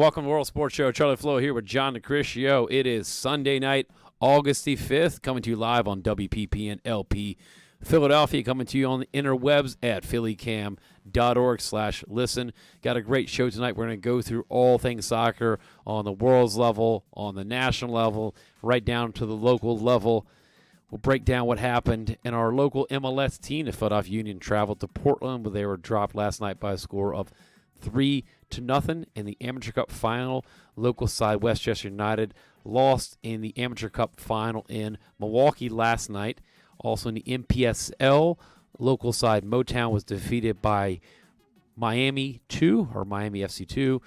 welcome to World Sports Show. Charlie Flo here with John DeCriscio. It is Sunday night, August the 5th, coming to you live on WPPN LP Philadelphia, coming to you on the interwebs at phillycam.org/listen. Got a great show tonight. We're going to go through all things soccer on the world's level, on the national level, right down to the local level. We'll break down what happened in our local MLS team. The Philadelphia Union traveled to Portland, where they were dropped last night by a score of 3-0 in the Amateur Cup final. Local side Westchester United lost in the Amateur Cup final in Milwaukee last night. Also in the MPSL, local side Motown was defeated by Miami FC 2.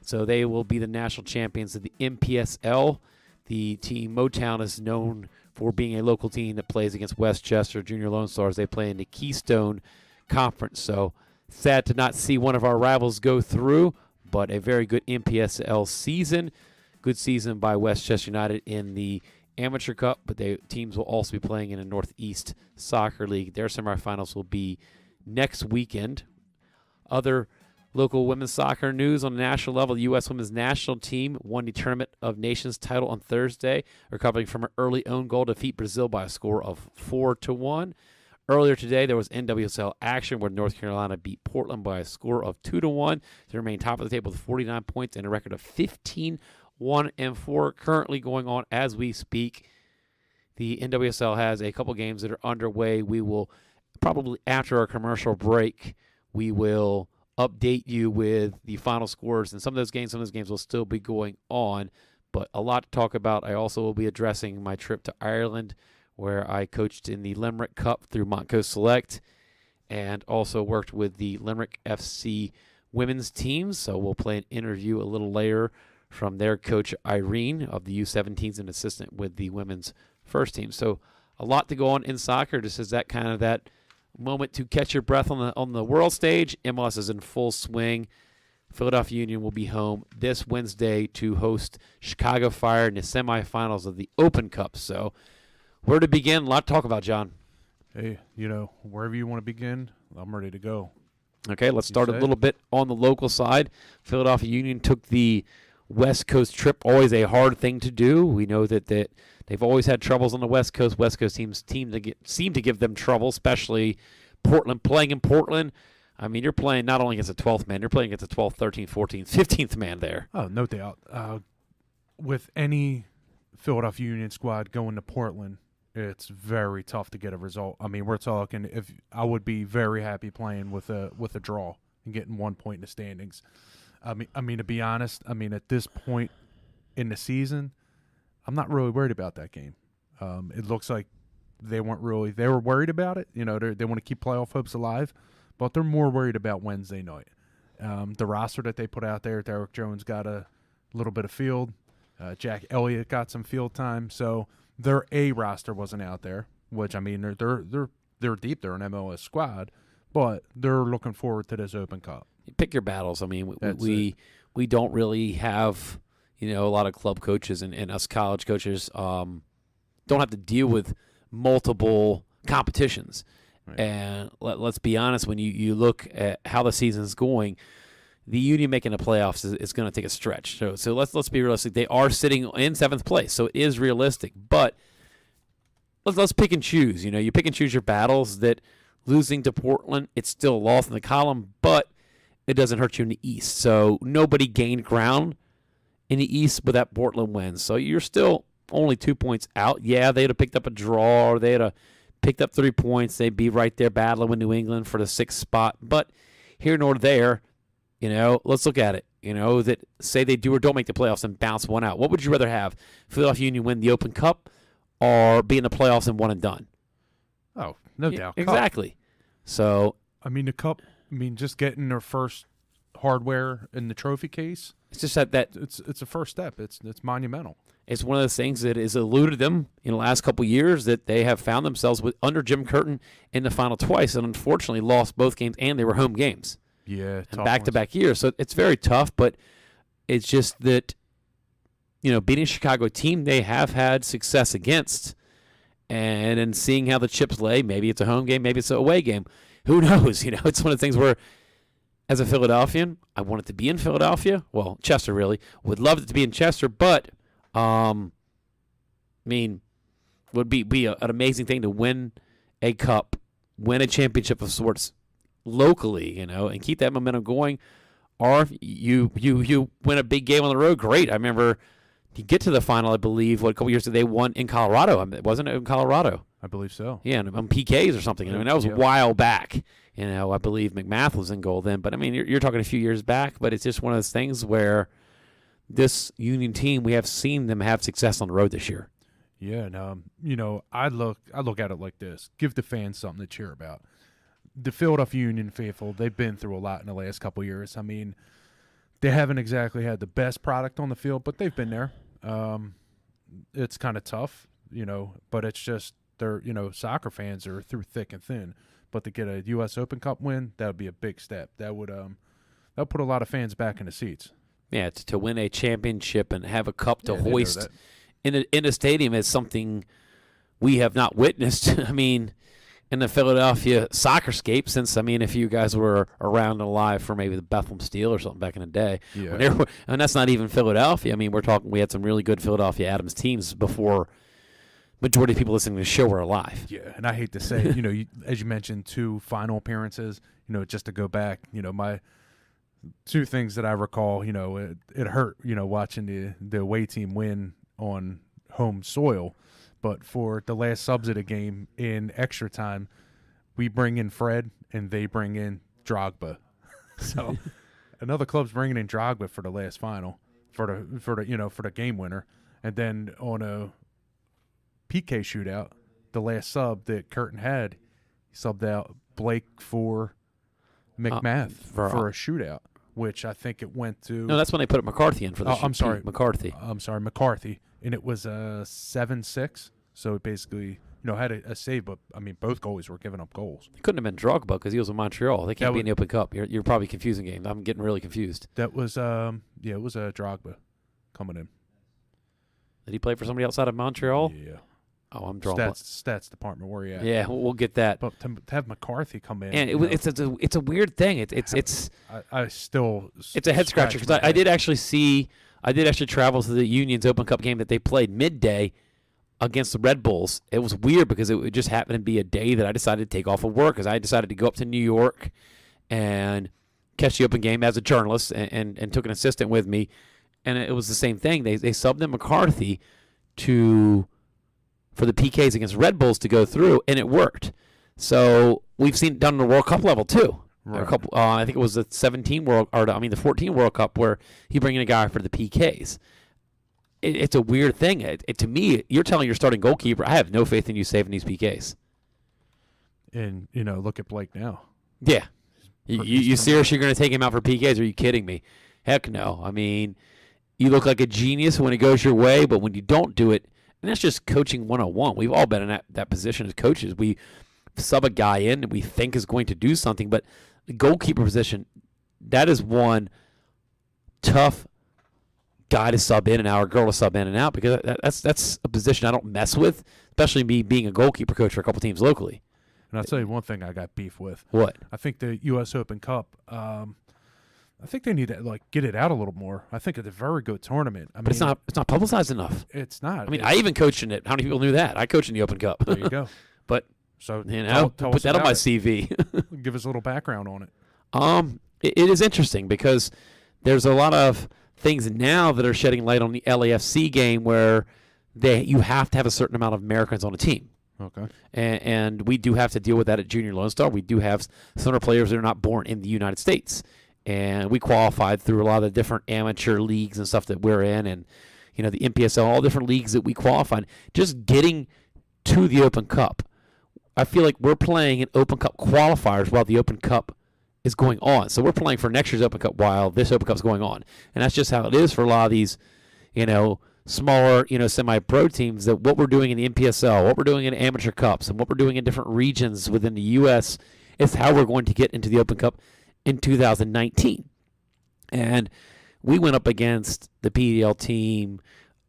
So they will be the national champions of the MPSL. The team Motown is known for being a local team that plays against Westchester Junior Lone Stars. They play in the Keystone Conference. So sad to not see one of our rivals go through, but a very good MPSL season. Good season by Westchester United in the Amateur Cup, but teams will also be playing in a Northeast Soccer League. Their semifinals will be next weekend. Other local women's soccer news on the national level: the U.S. women's national team won the Tournament of Nations title on Thursday, recovering from an early own goal to defeat Brazil by a score of 4-1. Earlier today, there was NWSL action where North Carolina beat Portland by a score of 2-1 to remain top of the table with 49 points and a record of 15-1-4 currently going on as we speak. The NWSL has a couple games that are underway. We will probably, after our commercial break, we will update you with the final scores. And some of those games will still be going on, but a lot to talk about. I also will be addressing my trip to Ireland, where I coached in the Limerick Cup through Montco Select and also worked with the Limerick FC women's teams. So we'll play an interview a little later from their coach, Irene, of the U17s, and assistant with the women's first team. So a lot to go on in soccer. Just as that kind of that moment to catch your breath on the world stage. MLS is in full swing. Philadelphia Union will be home this Wednesday to host Chicago Fire in the semifinals of the Open Cup. So where to begin? A lot to talk about, John. Hey, wherever you want to begin, I'm ready to go. Okay, let's start a little bit on the local side. Philadelphia Union took the West Coast trip, always a hard thing to do. We know that they've always had troubles on the West Coast. West Coast teams seem to give them trouble, especially Portland. Playing in Portland, I mean, you're playing not only against a 12th man, you're playing against a 12th, 13th, 14th, 15th man there. Oh, no doubt. With any Philadelphia Union squad going to Portland, it's very tough to get a result. I mean, we're talking, if I would be very happy playing with a draw and getting 1 point in the standings. I mean, to be honest, at this point in the season, I'm not really worried about that game. It looks like they were worried about it. They want to keep playoff hopes alive, but they're more worried about Wednesday night. The roster that they put out there, Derek Jones got a little bit of field. Jack Elliott got some field time, so their A roster wasn't out there, which, I mean, they're deep. They're an MLS squad, but they're looking forward to this Open Cup. Pick your battles. I mean, we don't really have, a lot of club coaches and us college coaches don't have to deal with multiple competitions. Right. And let's be honest, when you look at how the season's going, the Union making the playoffs is going to take a stretch. So let's be realistic. They are sitting in 7th place, so it is realistic. But let's pick and choose. You pick and choose your battles. That losing to Portland, it's still a loss in the column, but it doesn't hurt you in the East. So nobody gained ground in the East with that Portland win. So you're still only 2 points out. Yeah, they'd have picked up a draw, or they'd have picked up 3 points. They'd be right there battling with New England for the 6th spot. But here nor there, let's look at it. That say they do or don't make the playoffs and bounce one out. What would you rather have? Philadelphia Union win the Open Cup or be in the playoffs and one and done? Oh, no doubt. Exactly. Cup. So, the Cup, just getting their first hardware in the trophy case. It's just that it's a first step. It's monumental. It's one of those things that has eluded them in the last couple of years, that they have found themselves under Jim Curtin in the final twice, and unfortunately lost both games, and they were home games. Yeah, and back-to-back years. So it's very tough, but it's just that, beating a Chicago team they have had success against, and then seeing how the chips lay, maybe it's a home game, maybe it's an away game. Who knows? It's one of the things where as a Philadelphian, I want it to be in Philadelphia. Well, Chester really would love it to be in Chester, but I mean, would be an amazing thing to win a cup, win a championship of sorts locally, and keep that momentum going. Or if you win a big game on the road, great. I remember you get to the final, I believe, a couple years ago they won in Colorado. Wasn't it in Colorado? I believe so. Yeah, and on PKs or something. I mean, that was a while back. I believe McMath was in goal then. But, I mean, you're talking a few years back, but it's just one of those things where this Union team, we have seen them have success on the road this year. Yeah, and, I look at it like this. Give the fans something to cheer about. The Philadelphia Union faithful, they've been through a lot in the last couple of years. I mean, they haven't exactly had the best product on the field, but they've been there. It's kind of tough, but it's just they're, soccer fans are through thick and thin. But to get a U.S. Open Cup win, that would be a big step. That would put a lot of fans back in the seats. Yeah, to win a championship and have a cup to hoist in a stadium is something we have not witnessed. I mean, in the Philadelphia soccerscape since, if you guys were around and alive for maybe the Bethlehem Steel or something back in the day. Yeah. And that's not even Philadelphia. I mean, we had some really good Philadelphia Adams teams before majority of people listening to the show were alive. Yeah, and I hate to say, as you mentioned, 2 final appearances, just to go back, my 2 things that I recall, it hurt, watching the away team win on home soil. But for the last subs of the game in extra time, we bring in Fred and they bring in Drogba. So another club's bringing in Drogba for the last final for the game winner, and then on a PK shootout, the last sub that Curtin had, he subbed out Blake for McMath for a shootout, which I think it went to. No, that's when they put McCarthy in for the. I'm sorry, McCarthy. McCarthy, and it was 7-6. So it basically, had a save, but both goalies were giving up goals. It couldn't have been Drogba because he was in Montreal. They can't be in the Open Cup. You're probably confusing games. I'm getting really confused. That was it was Drogba coming in. Did he play for somebody outside of Montreal? Yeah. Oh, I'm drawing stats department. Where you at? Yeah, we'll get that. But to have McCarthy come in, and it's a weird thing. It's a head scratcher because I did actually travel to the Union's Open Cup game that they played midday against the Red Bulls. It was weird because it just happened to be a day that I decided to take off of work because I decided to go up to New York and catch the Open game as a journalist and took an assistant with me, and it was the same thing. They subbed in McCarthy for the PKs against Red Bulls to go through, and it worked. So we've seen it done in the World Cup level too. Right. A couple, I think it was the 14 World Cup where he bring in a guy for the PKs. It's a weird thing. To me, you're telling your starting goalkeeper, I have no faith in you saving these PKs. And look at Blake now. Yeah, you seriously going to take him out for PKs? Are you kidding me? Heck no. I mean, you look like a genius when it goes your way, but when you don't do it. And that's just coaching 101. We've all been in that position as coaches. We sub a guy in that we think is going to do something, but the goalkeeper position, that is one tough guy to sub in and out or girl to sub in and out because that's a position I don't mess with, especially me being a goalkeeper coach for a couple teams locally. And I'll tell you one thing I got beef with. What? I think the U.S. Open Cup, I think they need to get it out a little more. I think it's a very good tournament. But it's not publicized enough. It's not. I even coached in it. How many people knew that? I coached in the Open Cup. There you go. But so tell put that on my CV. Give us a little background on it. It is interesting because there's a lot of things now that are shedding light on the LAFC game where you have to have a certain amount of Americans on a team. Okay. And we do have to deal with that at Junior Lone Star. We do have some of our players that are not born in the United States. And we qualified through a lot of the different amateur leagues and stuff that we're in and, the NPSL, all different leagues that we qualified. Just getting to the Open Cup. I feel like we're playing in Open Cup qualifiers while the Open Cup is going on. So we're playing for next year's Open Cup while this Open Cup is going on. And that's just how it is for a lot of these, smaller, semi-pro teams, that what we're doing in the NPSL, what we're doing in amateur cups, and what we're doing in different regions within the U.S. is how we're going to get into the Open Cup in 2019. And we went up against the PDL team,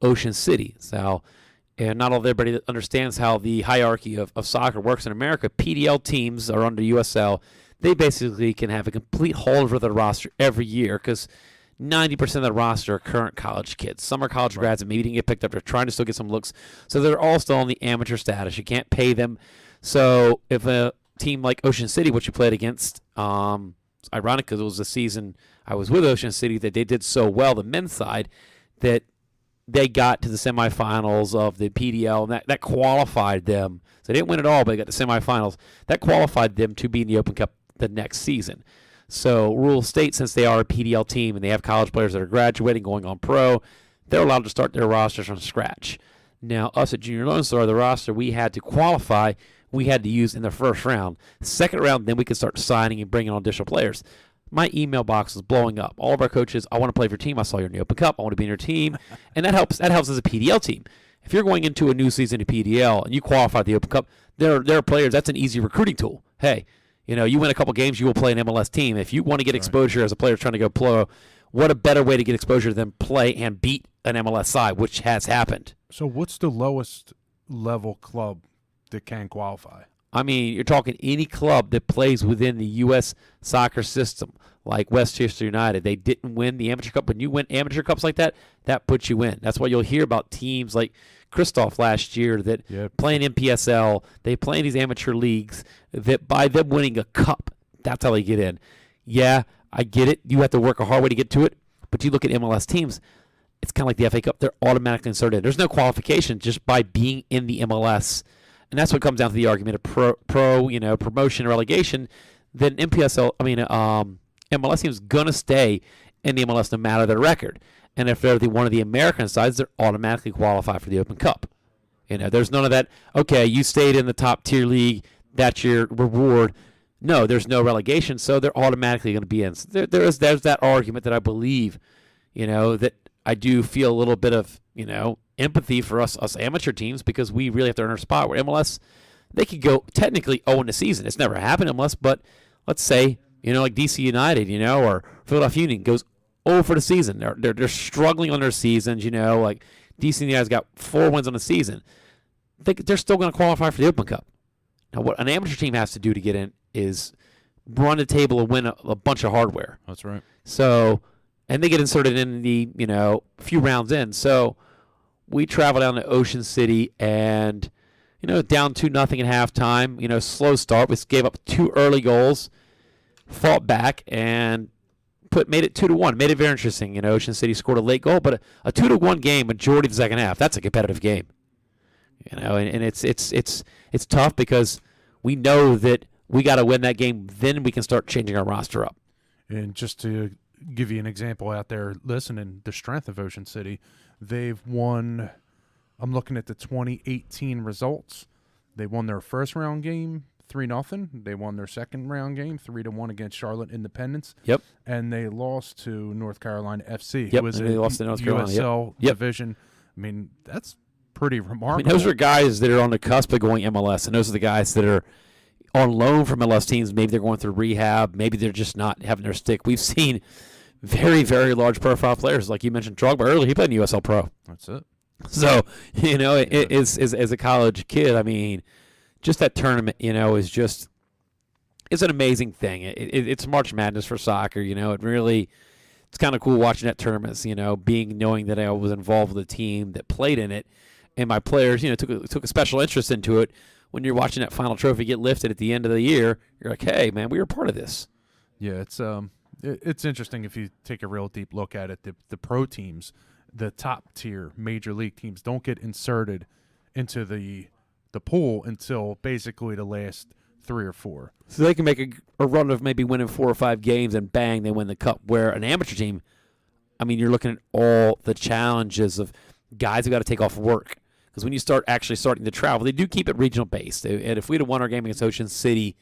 Ocean City. So, and not all everybody that understands how the hierarchy of soccer works in America. PDL teams are under USL. they basically can have a complete holdover of the roster every year because 90% of the roster are current college kids. Some are college grads and maybe didn't get picked up. They're trying to still get some looks. So they're all still on the amateur status. You can't pay them. So if a team like Ocean City, which you played against, it's ironic because it was the season I was with Ocean City that they did so well, the men's side, that they got to the semifinals of the PDL, and that qualified them. So they didn't win it all, but they got to semifinals. That qualified them to be in the Open Cup the next season. So Rural State, since they are a PDL team and they have college players that are graduating, going on pro, they're allowed to start their rosters from scratch. Now, us at Junior Lone Star, the roster we had to qualify, we had to use in the first round. Second round, then we could start signing and bringing on additional players. My email box was blowing up. All of our coaches, I want to play for your team. I saw you're in the Open Cup. I want to be in your team. And that helps. That helps as a PDL team. If you're going into a new season of PDL and you qualify the Open Cup, there are players. That's an easy recruiting tool. Hey, you win a couple games, you will play an MLS team. If you want to get exposure as a player trying to go pro, what a better way to get exposure than play and beat an MLS side, which has happened. So what's the lowest level club that can qualify? I mean, you're talking any club that plays within the U.S. soccer system, like Westchester United. They didn't win the Amateur Cup. When you win amateur cups like that, that puts you in. That's why you'll hear about teams like Christoph last year that play in MPSL. They play in these amateur leagues that by them winning a cup, that's how they get in. Yeah, I get it. You have to work a hard way to get to it. But you look at MLS teams, it's kind of like the FA Cup. They're automatically inserted. There's no qualification just by being in the MLS. And that's what comes down to the argument of promotion and relegation. Then MLS team's gonna stay in the MLS no matter their record. And if they're one of the American sides, they're automatically qualified for the Open Cup. There's none of that. Okay, you stayed in the top tier league. That's your reward. No, there's no relegation, so they're automatically going to be in. So there's that argument that I believe, that I do feel a little bit of, empathy for us amateur teams because we really have to earn our spot. Where MLS, they could go technically 0 in the season. It's never happened in MLS, but let's say, like DC United, or Philadelphia Union goes 0 for the season. They're struggling on their seasons, like DC United's got 4 wins on the season. They're still going to qualify for the Open Cup. Now, what an amateur team has to do to get in is run the table and win a bunch of hardware. That's right. So, and they get inserted in the, few rounds in. So, we travel down to Ocean City and, down 2-0 at halftime. Slow start. We gave up 2 early goals, fought back, and made it 2-1. Made it very interesting. Ocean City scored a late goal, but a 2-1 game, majority of the second half. That's a competitive game. And it's tough because we know that we got to win that game. Then we can start changing our roster up. And just to give you an example out there listening, the strength of Ocean City, they've won. I'm looking at the 2018 results. They won their first round game 3-0. They won their second round game 3-1 against Charlotte Independence. Yep. And they lost to North Carolina FC. Yep. Who is and they lost to North Carolina. USL Yep. division. I mean, that's pretty remarkable. Those are guys that are on the cusp of going MLS, and those are the guys that are on loan from MLS teams. Maybe they're going through rehab. Maybe they're just not having their stick. We've seen very, very large profile players. Like you mentioned, Drogba earlier, he played in USL Pro. That's it. So, as a college kid, I mean, just that tournament, is just – it's an amazing thing. It's March Madness for soccer, It really – it's kind of cool watching that tournament, knowing that I was involved with a team that played in it. And my players, took a special interest into it. When you're watching that final trophy get lifted at the end of the year, you're like, hey, man, we were part of this. Yeah, it's interesting if you take a real deep look at it. The pro teams, the top tier major league teams, don't get inserted into the pool until basically the last 3 or 4. So they can make a run of maybe winning 4 or 5 games and bang, they win the cup. Where an amateur team, I mean, you're looking at all the challenges of guys who got to take off work. Because when you starting to travel, they do keep it regional based. And if we'd have won our game against Ocean City,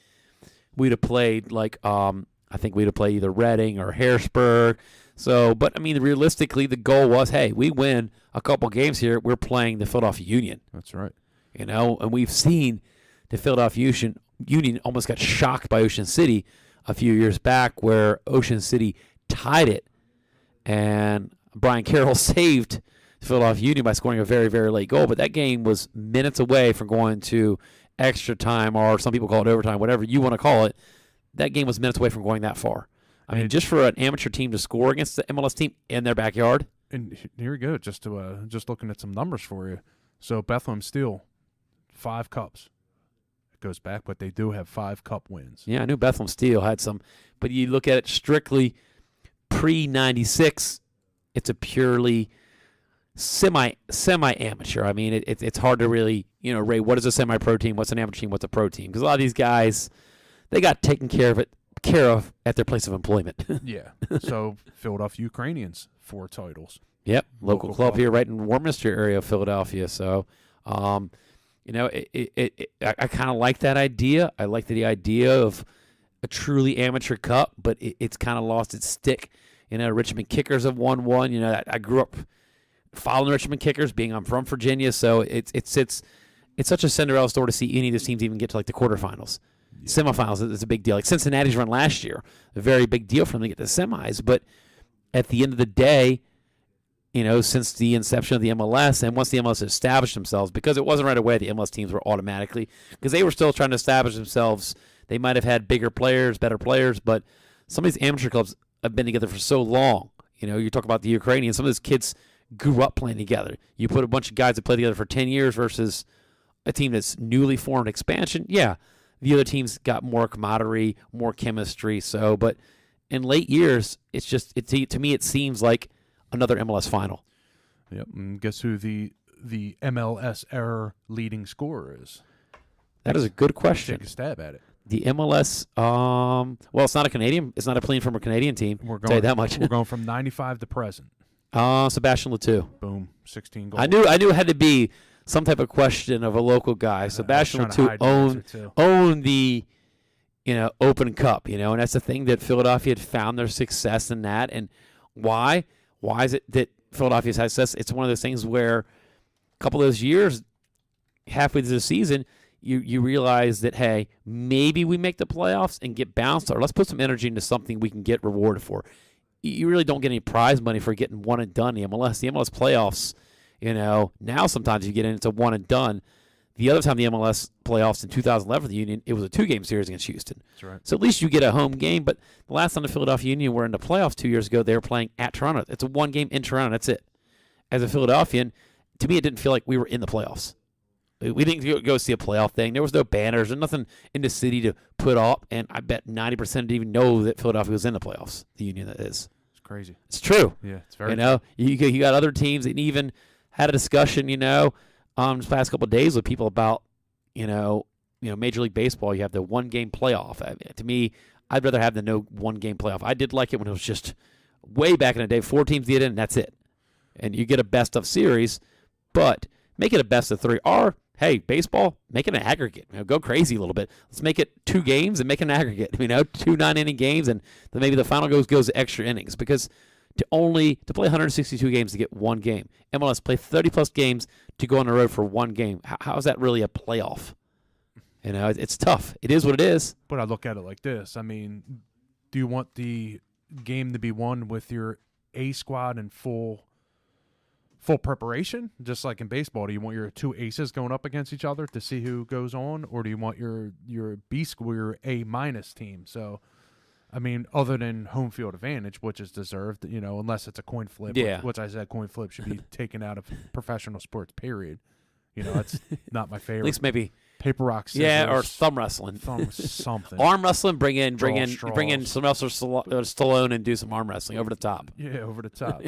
we'd have played I think we'd have played either Reading or Harrisburg. So, but I mean, realistically, the goal was, hey, we win a couple games here. We're playing the Philadelphia Union. That's right. And we've seen the Philadelphia Union almost got shocked by Ocean City a few years back, where Ocean City tied it, and Brian Carroll saved Philadelphia Union by scoring a very, very late goal. But that game was minutes away from going to extra time, or some people call it overtime, whatever you want to call it. Yeah. that game was minutes away from going that far. I mean, just for an amateur team to score against the MLS team in their backyard. And here we go, just looking at some numbers for you. So Bethlehem Steel, 5 cups. It goes back, but they do have 5 cup wins. Yeah, I knew Bethlehem Steel had some, but you look at it strictly pre-96, it's a purely semi-amateur. I mean, it's hard to really, rate what is a semi-pro team, what's an amateur team, what's a pro team, because a lot of these guys, they got taken care of at their place of employment. Yeah. So Philadelphia Ukrainians, 4 titles. Yep, local club here right in Warminster area of Philadelphia. So, I kind of like that idea. I like the idea of a truly amateur cup, but it's kind of lost its stick. Richmond Kickers have won one. I grew up following Richmond Kickers, being I'm from Virginia, so it's such a Cinderella story to see any of these teams even get to like the quarterfinals. Yeah. Semifinals is a big deal. Like Cincinnati's run last year, a very big deal for them to get to semis. But at the end of the day, since the inception of the MLS, and once the MLS established themselves, because it wasn't right away the MLS teams were automatically, because they were still trying to establish themselves. They might have had bigger players, better players, but some of these amateur clubs have been together for so long. You talk about the Ukrainians, some of those kids grew up playing together. You put a bunch of guys that play together for 10 years versus a team that's newly formed expansion. Yeah, the other teams got more camaraderie, more chemistry. So, but in late years, to me, it seems like another MLS final. Yep. And guess who the MLS era leading scorer is? That is a good question. Take a stab at it. The MLS, well, it's not a Canadian. It's not a plane from a Canadian team. I'll tell you that much. We're going from 95 to present. Sebastian Letou. Boom, 16 goals. I knew it had to be some type of question of a local guy. Sebastian Letou owned the Open Cup, and that's the thing that Philadelphia had found their success in that. And why? Why is it that Philadelphia has success? It's one of those things where a couple of those years, halfway through the season, you realize that, hey, maybe we make the playoffs and get bounced, or let's put some energy into something we can get rewarded for. You really don't get any prize money for getting one and done in the MLS. The MLS playoffs, now sometimes you get in, it's a one and done. The other time the MLS playoffs in 2011 for the Union, it was a 2-game series against Houston. That's right. So at least you get a home game. But the last time the Philadelphia Union were in the playoffs 2 years ago, they were playing at Toronto. It's a 1-game in Toronto. That's it. As a Philadelphian, to me, it didn't feel like we were in the playoffs. We didn't go see a playoff thing. There was no banners and nothing in the city to put up. And I bet 90% didn't even know that Philadelphia was in the playoffs, the Union that is. It's crazy. It's true. Yeah, it's very true. You got other teams that even had a discussion, this past couple of days with people about, Major League Baseball. You have the 1-game playoff. I mean, to me, I'd rather have the no 1-game playoff. I did like it when it was just way back in the day. 4 teams get in, and that's it. And you get a best of series, but make it a best of 3. Or, hey, baseball, make it an aggregate. Go crazy a little bit. Let's make it 2 games and make it an aggregate. 2 9-inning games, and then maybe the final goes extra innings. Because to play 162 games to get 1 game, MLS play 30-plus games to go on the road for 1 game. How is that really a playoff? It's tough. It is what it is. But I look at it like this. I mean, do you want the game to be won with your A squad in full preparation, just like in baseball? Do you want your 2 aces going up against each other to see who goes on, or do you want your B squad, your A- team? So, I mean, other than home field advantage, which is deserved, unless it's a coin flip, which I said coin flip should be taken out of professional sports, period. That's not my favorite. At least maybe paper, rock, scissors. Yeah, or thumb wrestling. Something. Arm wrestling, bring in some wrestler Stallone and do some arm wrestling over the top. Yeah, over the top.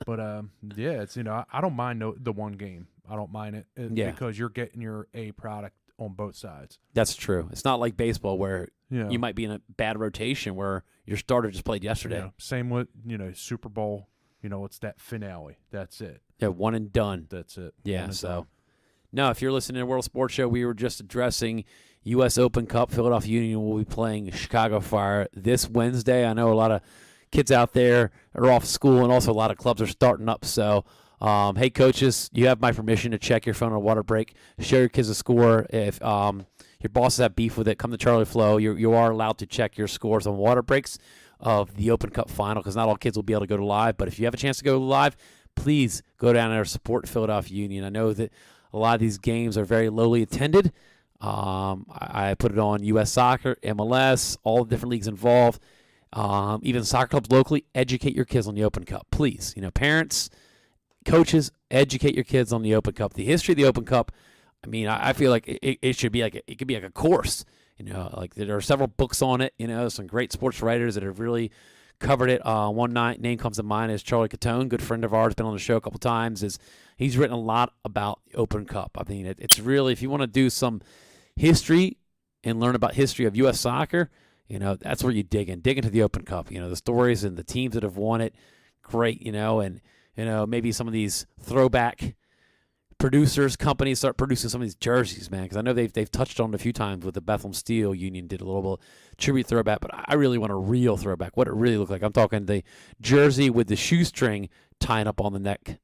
But, it's, I don't mind the 1 game. I don't mind it because you're getting your A product on both sides. That's true. It's not like baseball where you might be in a bad rotation where your starter just played yesterday. Yeah. Same with, Super Bowl, it's that finale. That's it. Yeah, 1 and done. That's it. Yeah, so. No, if you're listening to World Sports Show, we were just addressing U.S. Open Cup. Philadelphia Union will be playing Chicago Fire this Wednesday. I know a lot of kids out there are off school, and also a lot of clubs are starting up. So, hey, coaches, you have my permission to check your phone on a water break. Share your kids' the score. If your bosses have beef with it, come to Charlie Flo. You are allowed to check your scores on water breaks of the Open Cup final, because not all kids will be able to go to live. But if you have a chance to go live, please go down there and support Philadelphia Union. I know that a lot of these games are very lowly attended. I put it on U.S. Soccer, MLS, all the different leagues involved. Even soccer clubs locally, educate your kids on the Open Cup, please. Parents, coaches, educate your kids on the Open Cup. The history of the Open Cup, I mean, I feel like it should be it could be like a course. Like there are several books on it. Some great sports writers that have really covered it. One name comes to mind is Charlie Catone, good friend of ours, been on the show a couple times. He's written a lot about the Open Cup. I mean, it's really, if you want to do some history and learn about history of U.S. soccer, that's where you dig into the Open Cup. The stories and the teams that have won it, great. And maybe some of these throwback producers, companies start producing some of these jerseys, man, because I know they've touched on it a few times with the Bethlehem Steel Union, did a little bit tribute throwback, but I really want a real throwback, what it really looked like. I'm talking the jersey with the shoestring tying up on the neck.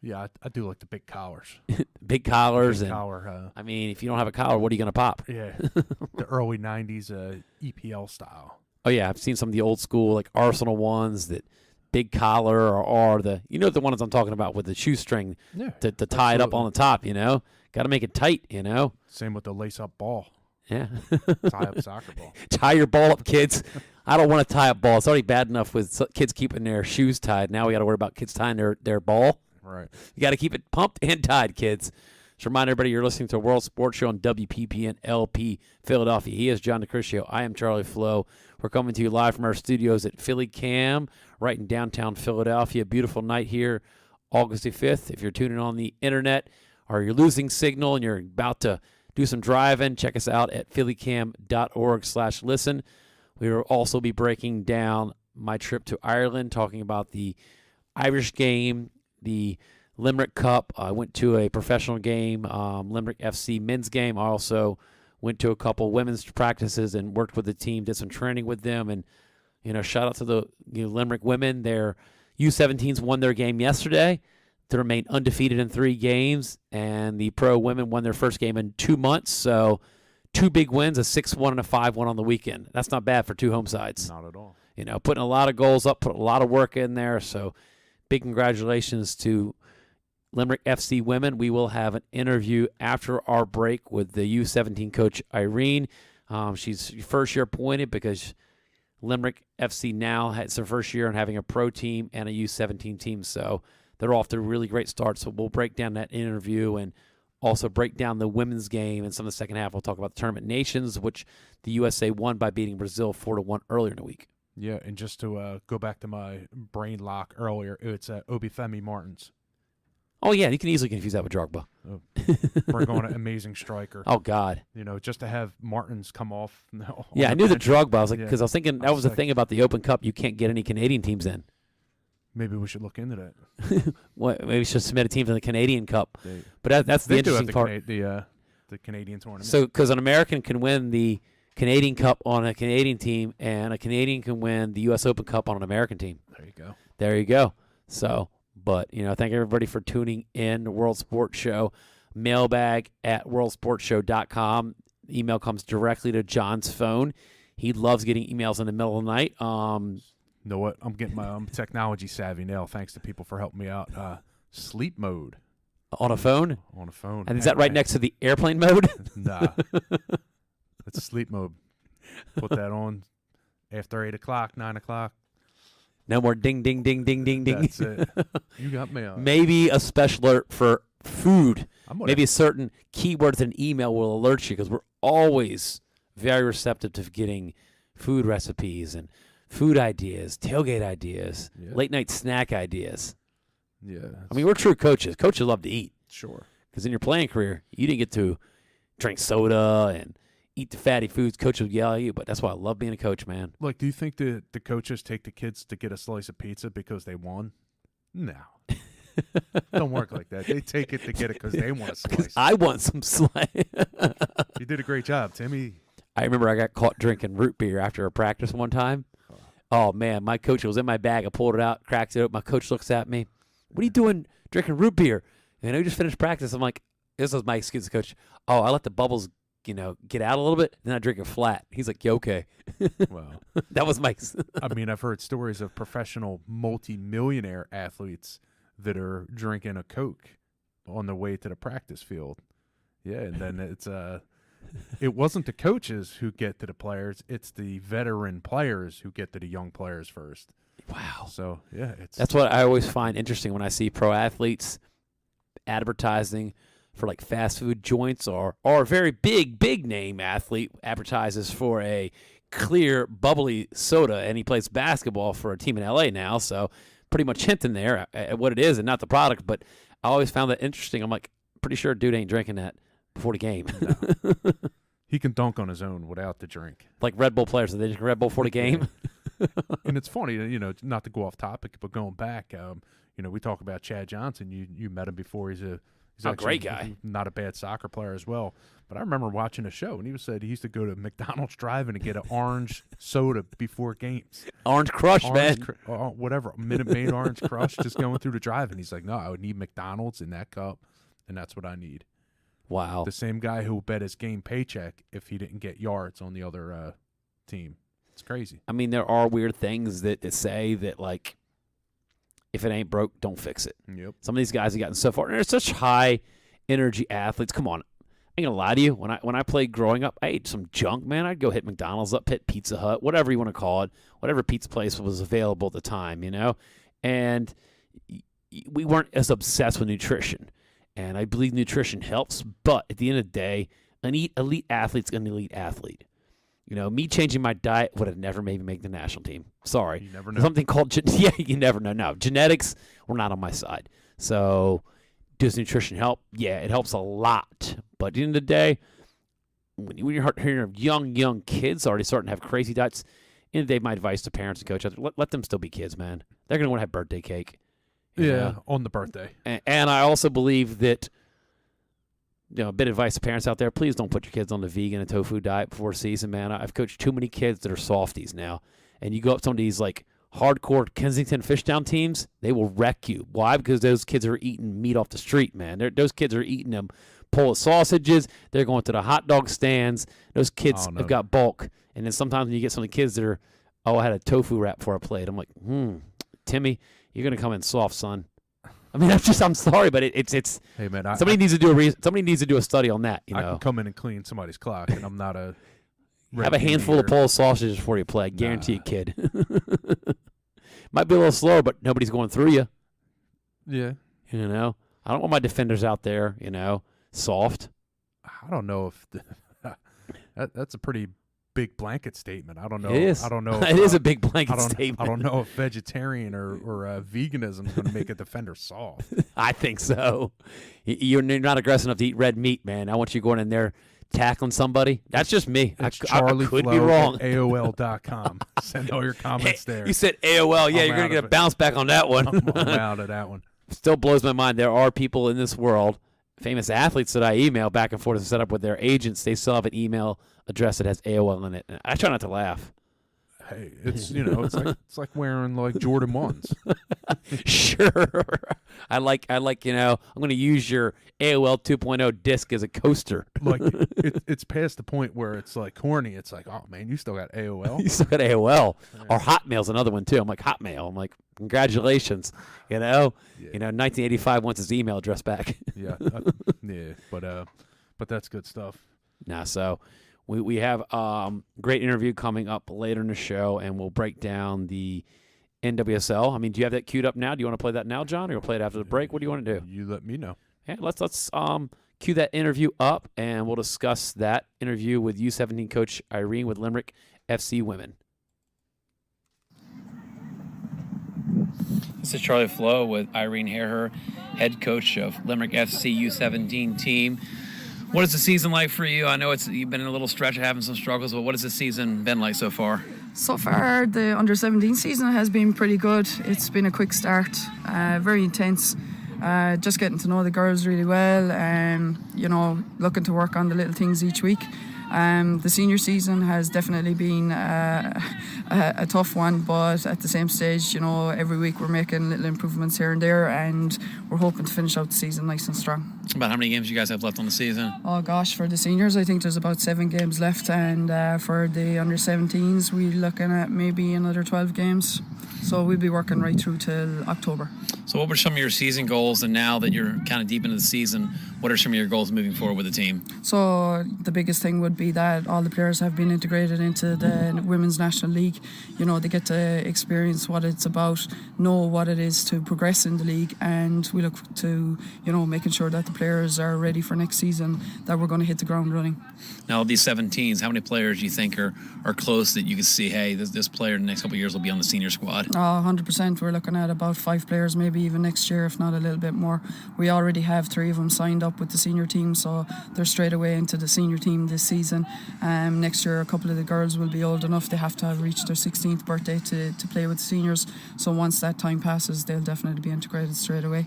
Yeah, I do like the big collars. Big collars. Big collar. I mean, if you don't have a collar, what are you going to pop? Yeah, the early 90s EPL style. Oh, yeah, I've seen some of the old school, like Arsenal ones that big collar or the the ones I'm talking about with the shoestring to tie it up on the top, Got to make it tight, Same with the lace-up ball. Yeah. Tie up soccer ball. Tie your ball up, kids. I don't want to tie up ball. It's already bad enough with kids keeping their shoes tied. Now we got to worry about kids tying their ball. Right. You got to keep it pumped and tied, kids. Just remind everybody you're listening to a World Sports Show on WPPN LP Philadelphia. He is John DeCriscio. I am Charlie Flo. We're coming to you live from our studios at Philly Cam, right in downtown Philadelphia. Beautiful night here, August the 5th. If you're tuning on the internet or you're losing signal and you're about to do some driving, check us out at phillycam.org/listen. We will also be breaking down my trip to Ireland, talking about the Irish game, the Limerick Cup. I went to a professional game, Limerick FC men's game. I also went to a couple women's practices and worked with the team, did some training with them. And, shout out to the Limerick women. Their U17s won their game yesterday to remain undefeated in 3 games. And the pro women won their first game in 2 months. So 2 big wins, a 6-1 and a 5-1 on the weekend. That's not bad for 2 home sides. Not at all. Putting a lot of goals up, put a lot of work in there. So big congratulations to Limerick FC women. We will have an interview after our break with the U17 coach, Irene. She's first year appointed because Limerick FC now has their first year in having a pro team and a U17 team. So they're off to a really great start. So we'll break down that interview and also break down the women's game. And some of the second half, we'll talk about the Tournament Nations, which the USA won by beating Brazil 4-1 earlier in the week. Yeah, and just to go back to my brain lock earlier, it's Obafemi Martins. Oh, yeah, you can easily confuse that with Drogba. Bring on an amazing striker. Oh, God. Just to have Martins come off. Yeah, I knew the Drogba. I was like, because I was thinking that was the thing about the Open Cup. You can't get any Canadian teams in. Maybe we should look into that. Well, maybe we should submit a team to the Canadian Cup. But that's the interesting part. The Canadian tournament. So, because an American can win the Canadian Cup on a Canadian team, and a Canadian can win the U.S. Open Cup on an American team. There you go. So... But, thank everybody for tuning in to World Sports Show. Mailbag at worldsportshow.com. Email comes directly to John's phone. He loves getting emails in the middle of the night. You know what? I'm getting my technology savvy now, thanks to people for helping me out. Sleep mode. On a phone? On a phone. And is that right next to the airplane mode? Nah. It's sleep mode. Put that on after 8 o'clock, 9 o'clock. No more ding, ding, ding, ding, ding, ding. That's it. You got me on. Maybe a special alert for food. Maybe certain keywords in email will alert you, because we're always very receptive to getting food recipes and food ideas, tailgate ideas, late night snack ideas. Yeah. I mean, we're true coaches. Coaches love to eat. Sure. Because in your playing career, you didn't get to drink soda and eat the fatty foods. Coach would yell at you, but that's why I love being a coach, man. Look, do you think the coaches take the kids to get a slice of pizza because they won? No. Don't work like that. They take it to get it because they want a slice. I want some slice. You did a great job, Timmy. I remember I got caught drinking root beer after a practice one time. Oh, man, my coach, it was in my bag. I pulled it out, cracked it open. My coach looks at me. What are you doing drinking root beer? And I just finished practice. I'm like, this was my excuse, coach. Oh, I let the bubbles get out a little bit, then I drink it flat. He's like, yeah, okay. Wow. That was my... I mean, I've heard stories of professional multi-millionaire athletes that are drinking a Coke on their way to the practice field. Yeah, and then it's it wasn't the coaches who get to the players; it's the veteran players who get to the young players first. Wow. So yeah, that's what I always find interesting when I see pro athletes advertising for like fast food joints, or a very big name athlete advertises for a clear bubbly soda, and he plays basketball for a team in LA now, so pretty much hinting there at what it is and not the product. But I always found that interesting. I'm like, pretty sure dude ain't drinking that before the game. No. He can dunk on his own without the drink. Like Red Bull players, they drink Red Bull before the game. And it's funny, not to go off topic, but going back, we talk about Chad Johnson. You met him before. He's a great guy. Not a bad soccer player as well. But I remember watching a show, and he said he used to go to McDonald's drive-in and get an orange soda before games. Orange Crush, man. Whatever, Minute Maid Orange Crush, just going through the drive-in. He's like, no, I would need McDonald's in that cup, and that's what I need. Wow. The same guy who bet his game paycheck if he didn't get yards on the other team. It's crazy. I mean, there are weird things that say that, like, if it ain't broke, don't fix it. Yep. Some of these guys have gotten so far, and they're such high energy athletes. Come on, I ain't gonna lie to you. When I played growing up, I ate some junk, man. I'd go hit McDonald's up, hit Pizza Hut, whatever you want to call it, whatever pizza place was available at the time, And we weren't as obsessed with nutrition, and I believe nutrition helps. But at the end of the day, an elite athlete's an elite athlete. Me changing my diet would have never made me make the national team. Sorry. You never know. Something called you never know. No, genetics were not on my side. So does nutrition help? Yeah, it helps a lot. But at the end of the day, when you're hearing young kids already starting to have crazy diets, end of the day, my advice to parents and coaches, let them still be kids, man. They're going to want to have birthday cake. On the birthday. And I also believe that, a bit of advice to parents out there, please don't put your kids on the vegan and tofu diet before season, man. I've coached too many kids that are softies now. And you go up to some of these, like, hardcore Kensington Fishtown teams, they will wreck you. Why? Because those kids are eating meat off the street, man. Those kids are eating them Polish sausages. They're going to the hot dog stands. Those kids have got bulk. And then sometimes when you get some of the kids that are, I had a tofu wrap for a plate. I'm like, Timmy, you're going to come in soft, son. I mean, I'm sorry, but it's. Hey man, somebody needs to do a study on that. I can come in and clean somebody's clock, and I'm not a. Have a handful of Polish sausages before you play. I guarantee you, kid. Might be a little slow, but nobody's going through you. Yeah. I don't want my defenders out there. Soft. I don't know if that's a pretty big blanket statement. I don't know. It is. I don't know. It is a big blanket statement. I don't know if vegetarian or veganism is going to make a defender soft. I think so. You're not aggressive enough to eat red meat, man. I want you going in there tackling somebody. That's just me. I could be wrong. AOL.com. Send all your comments there. You said AOL. Yeah, you're going to get a bounce back on that one. I'm out of that one. Still blows my mind. There are people in this world, famous athletes that I email back and forth to set up with their agents. They still have an email address that has AOL in it. And I try not to laugh. Hey, it's it's like wearing like Jordan 1s. Sure. I like I'm going to use your AOL 2.0 disc as a coaster. Like it's past the point where it's like corny. It's like, oh man, you still got AOL. You still got AOL. Yeah. Or Hotmail's another one too. I'm like, Hotmail. I'm like, congratulations. Yeah. 1985 wants his email address back. Yeah. But that's good stuff. So we have great interview coming up later in the show, and we'll break down the NWSL. I mean, do you have that queued up now? Do you want to play that now, John, or you'll play it after the break? What do you want to do? You let me know. Yeah, let's cue that interview up, and we'll discuss that interview with U17 coach Irene with Limerick FC Women. This is Charlie Flo with Irene Hehir, head coach of Limerick FC U17 team. What is the season like for you? I know you've been in a little stretch of having some struggles, but what has the season been like so far? So far, the under-17 season has been pretty good. It's been a quick start, very intense. Just getting to know the girls really well, and looking to work on the little things each week. The senior season has definitely been a tough one, but at the same stage, every week we're making little improvements here and there, and we're hoping to finish out the season nice and strong. About how many games you guys have left on the season? Oh gosh, for the seniors, I think there's about 7 games left, and for the under-17s, we're looking at maybe another 12 games. So we'll be working right through till October. So what were some of your season goals, and now that you're kind of deep into the season, what are some of your goals moving forward with the team? So the biggest thing would be that all the players have been integrated into the Women's National League. They get to experience what it's about, know what it is to progress in the league, and we look to, making sure that the players are ready for next season, that we're going to hit the ground running. Now, of these 17s, how many players do you think are close that you can see, hey, this player in the next couple of years will be on the senior squad? 100%. We're looking at about 5 players, maybe even next year, if not a little bit more. We already have 3 of them signed up with the senior team, so they're straight away into the senior team this season. Next year, a couple of the girls will be old enough. They have to have reached their 16th birthday to play with the seniors. So once that time passes, they'll definitely be integrated straight away.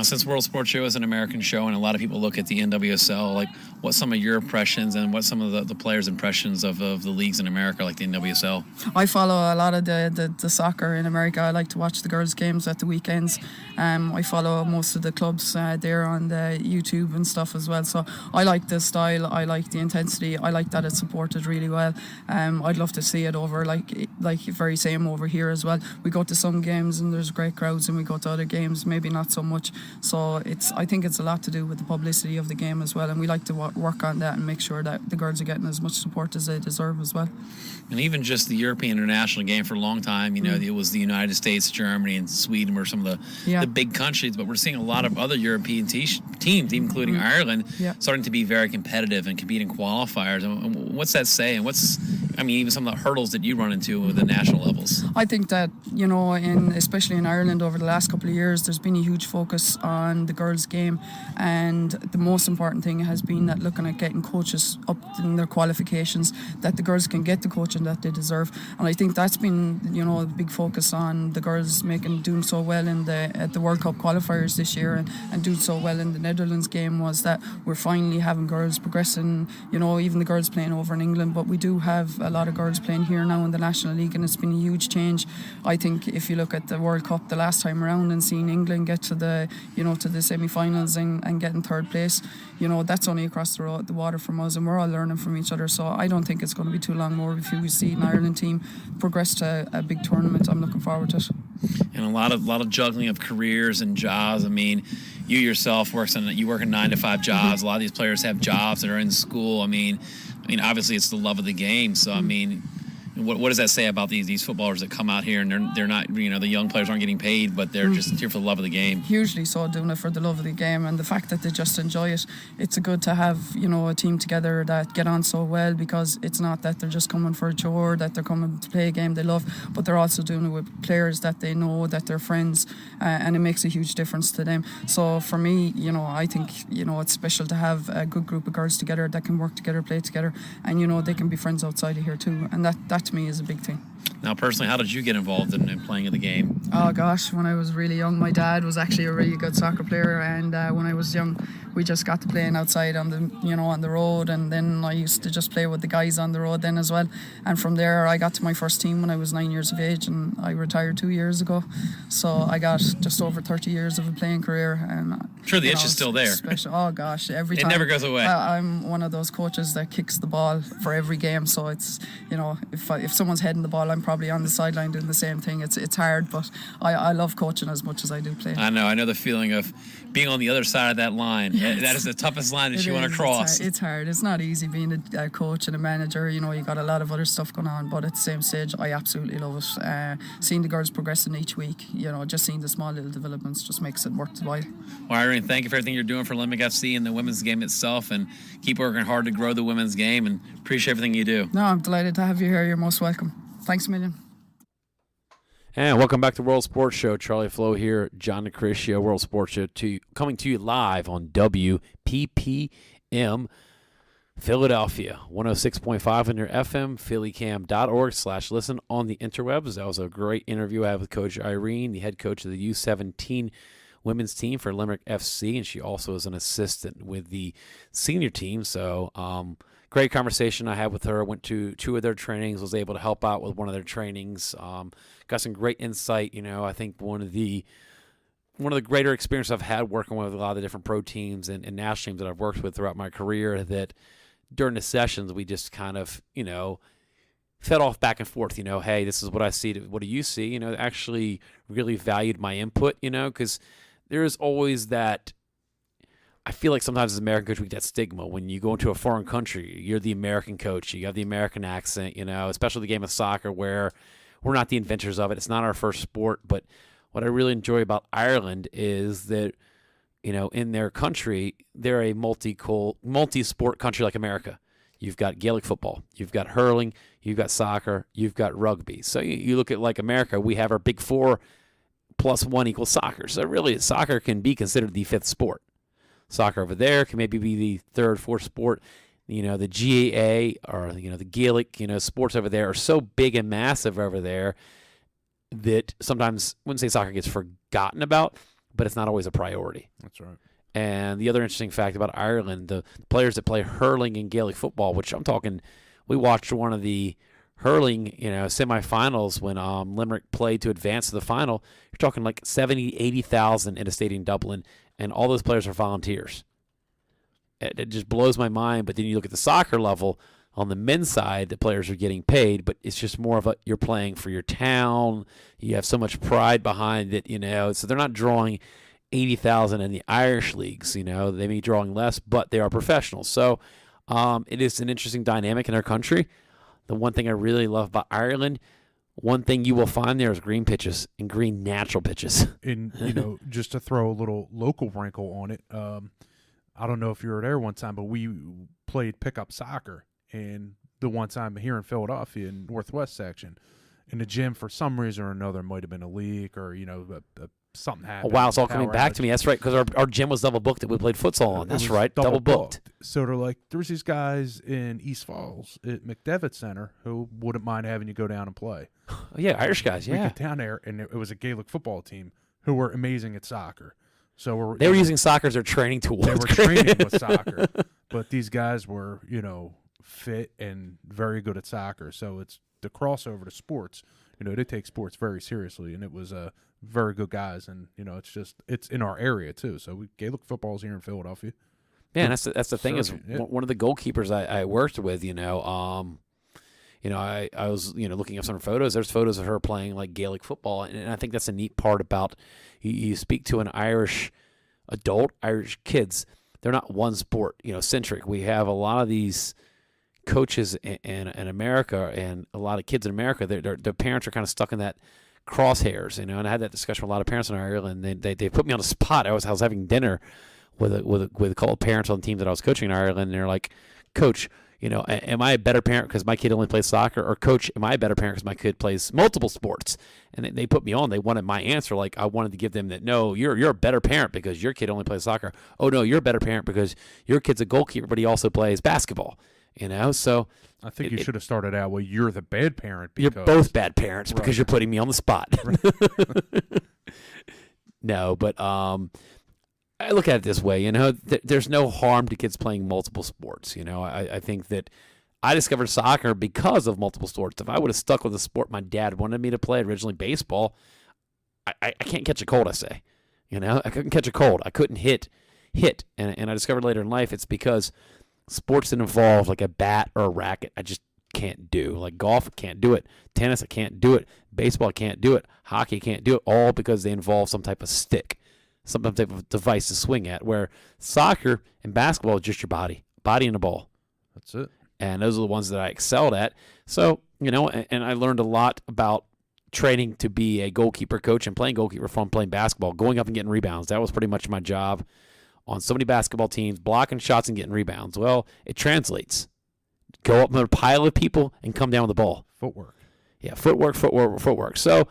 Since World Sports Show is an American show, and a lot of people look at the NWSL, like what's some of your impressions and what's some of the players' impressions of the leagues in America, like the NWSL? I follow a lot of the soccer in America. I like to watch the girls' games at the weekends. I follow most of the clubs there on the YouTube and stuff as well. So I like the style. I like the intensity. I like that it's supported really well. I'd love to see it over like very same over here as well. We go to some games and there's great crowds, and we go to other games maybe not so much. So I think it's a lot to do with the publicity of the game as well, and we like to work on that and make sure that the girls are getting as much support as they deserve as well. And even just the European international game for a long time, it was the United States, Germany, and Sweden were some of the big countries, but we're seeing a lot of other European teams, including Ireland, starting to be very competitive and compete in qualifiers. And what's that say? And even some of the hurdles that you run into with the national levels? I think that, especially in Ireland over the last couple of years, there's been a huge focus on the girls' game, and the most important thing has been that looking at getting coaches up in their qualifications, that the girls can get the coaching that they deserve. And I think that's been, a big focus on the girls doing so well at the World Cup qualifiers this year, and doing so well in the Netherlands game, was that we're finally having girls progressing, even the girls playing over in England, but we do have a lot of girls playing here now in the National League, and it's been a huge change. I think if you look at the World Cup the last time around and seeing England get to the semi-finals and getting third place, that's only across the water from us, and we're all learning from each other. So I don't think it's going to be too long more before we see an Ireland team progress to a big tournament. I'm looking forward to it. And a lot of juggling of careers and jobs. You yourself work in 9-to-5 jobs. A lot of these players have jobs that are in school. Obviously it's the love of the game. So what does that say about these footballers that come out here and they're not, the young players aren't getting paid, but they're just here for the love of the game? Hugely so, doing it for the love of the game, and the fact that they just enjoy it. It's good to have, a team together that get on so well, because it's not that they're just coming for a chore, that they're coming to play a game they love, but they're also doing it with players that they know, that they're friends, and it makes a huge difference to them. So for me, I think, it's special to have a good group of girls together that can work together, play together, and, they can be friends outside of here too, and that to me is a big thing. Now, personally, how did you get involved in playing in the game? Oh gosh, when I was really young, my dad was actually a really good soccer player, and when I was young, we just got to playing outside on the road, and then I used to just play with the guys on the road then as well. And from there, I got to my first team when I was 9 years of age, and I retired 2 years ago. So I got just over 30 years of a playing career. And I'm sure the itch is still there. Special. Oh gosh, every time. It never goes away. I'm one of those coaches that kicks the ball for every game. So it's, if someone's heading the ball, I'm probably on the sideline doing the same thing. It's hard, but I love coaching as much as I do play. I know the feeling of being on the other side of that line. That is the toughest line that you want to cross. It's hard. It's not easy being a coach and a manager. You got a lot of other stuff going on, but at the same stage, I absolutely love it. Seeing the girls progressing each week, just seeing the small little developments just makes it worthwhile. Well, Irene, thank you for everything you're doing for Limerick FC and the women's game itself, and keep working hard to grow the women's game, and appreciate everything you do. No, I'm delighted to have you here. You're most welcome. Thanks a million. And welcome back to World Sports Show. Charlie Flo here, John DeCriscio, World Sports Show, coming to you live on WPPM Philadelphia, 106.5 on your FM, phillycam.org/listen on the interwebs. That was a great interview I had with Coach Irene, the head coach of the U17 women's team for Limerick FC, and she also is an assistant with the senior team. So great conversation I had with her. Went to 2 of their trainings, was able to help out with one of their trainings. Got some great insight. I think one of the greater experiences I've had working with a lot of the different pro teams and national teams that I've worked with throughout my career, that during the sessions we just kind of, fed off back and forth, hey, this is what I see. What do you see? Actually really valued my input, because there is always that I feel like sometimes as an American coach, we get that stigma. When you go into a foreign country, you're the American coach. You have the American accent, especially the game of soccer where we're not the inventors of it. It's not our first sport. But what I really enjoy about Ireland is that, in their country, they're a multi-sport country like America. You've got Gaelic football. You've got hurling. You've got soccer. You've got rugby. So you look at like America, we have our big four plus one equals soccer. So really, soccer can be considered the fifth sport. Soccer over there can maybe be the third, fourth sport. The GAA or, the Gaelic, sports over there are so big and massive over there that sometimes, I wouldn't say soccer gets forgotten about, but it's not always a priority. That's right. And the other interesting fact about Ireland, the players that play hurling and Gaelic football, which I'm talking, we watched one of the hurling, semifinals when Limerick played to advance to the final. You're talking like 70, 80,000 in a stadium in Dublin, and all those players are volunteers. It just blows my mind. But then you look at the soccer level, on the men's side, the players are getting paid, but it's just more of you're playing for your town. You have so much pride behind it, so they're not drawing 80,000 in the Irish leagues, they may be drawing less, but they are professionals. So it is an interesting dynamic in our country. The one thing I really love about Ireland, one thing you will find there is green pitches and green natural pitches. And, just to throw a little local wrinkle on it, I don't know if you were there one time, but we played pickup soccer. And the one time here in Philadelphia, in Northwest section, in the gym, for some reason or another, might have been a leak or, something happened. Oh, wow, it's all coming back to me. That's right, because our gym was double booked that we played futsal on. That's right, double booked. So they're like, there's these guys in East Falls at McDevitt Center who wouldn't mind having you go down and play. Oh, yeah, Irish guys, We yeah. get down there, and it was a Gaelic football team who were amazing at soccer. So they were using soccer as their training tool. They were training with soccer, but these guys were, fit and very good at soccer. So it's the crossover to sports. They take sports very seriously, and it was very good guys. And it's in our area too. So Gaelic football's here in Philadelphia. Yeah, and that's the thing is yeah. One of the goalkeepers I worked with, I was looking up some photos. There's photos of her playing like Gaelic football, and I think that's a neat part about you speak to an Irish adult, Irish kids. They're not one sport centric. We have a lot of these coaches in America, and a lot of kids in America. Their parents are kind of stuck in that crosshairs, And I had that discussion with a lot of parents in Ireland. They put me on the spot. I was having dinner with a couple of parents on the team that I was coaching in Ireland, and they're like, "Coach, am I a better parent because my kid only plays soccer? Or Coach, am I a better parent because my kid plays multiple sports?" And they put me on. They wanted my answer. Like I wanted to give them that. No, you're a better parent because your kid only plays soccer. Oh no, you're a better parent because your kid's a goalkeeper, but he also plays basketball. So I think you should have started out with you're the bad parent. You're Because, both bad parents because Right. you're putting me on the spot. No, but I look at it this way. There's no harm to kids playing multiple sports. I think that I discovered soccer because of multiple sports. If I would have stuck with the sport my dad wanted me to play, originally baseball, I can't catch a cold, I say. I couldn't catch a cold. I couldn't hit. And I discovered later in life it's because sports that involve like a bat or a racket, I just can't do. Like golf, I can't do it. Tennis, I can't do it. Baseball, I can't do it. Hockey, I can't do it. All because they involve some type of stick, some type of device to swing at. Where soccer and basketball is just your body and a ball. That's it. And those are the ones that I excelled at. So, and I learned a lot about training to be a goalkeeper coach and playing goalkeeper from playing basketball, going up and getting rebounds. That was pretty much my job on so many basketball teams, blocking shots and getting rebounds. Well, it translates. Go up with a pile of people and come down with the ball. Footwork. Yeah, footwork. So,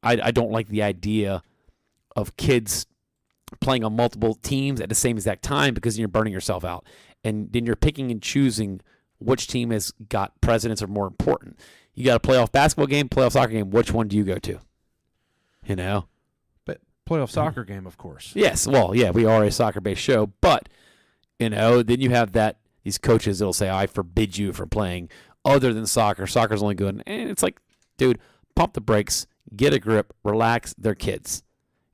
I don't like the idea of kids playing on multiple teams at the same exact time because then you're burning yourself out. And then you're picking and choosing which team has got precedence or more important. You got a playoff basketball game, playoff soccer game. Which one do you go to? But playoff soccer game, of course. Yes, well, yeah, we are a soccer-based show, but, then you have these coaches that'll say, I forbid you from playing other than soccer. Soccer's only good. And it's like, dude, pump the brakes, get a grip, relax. They're kids.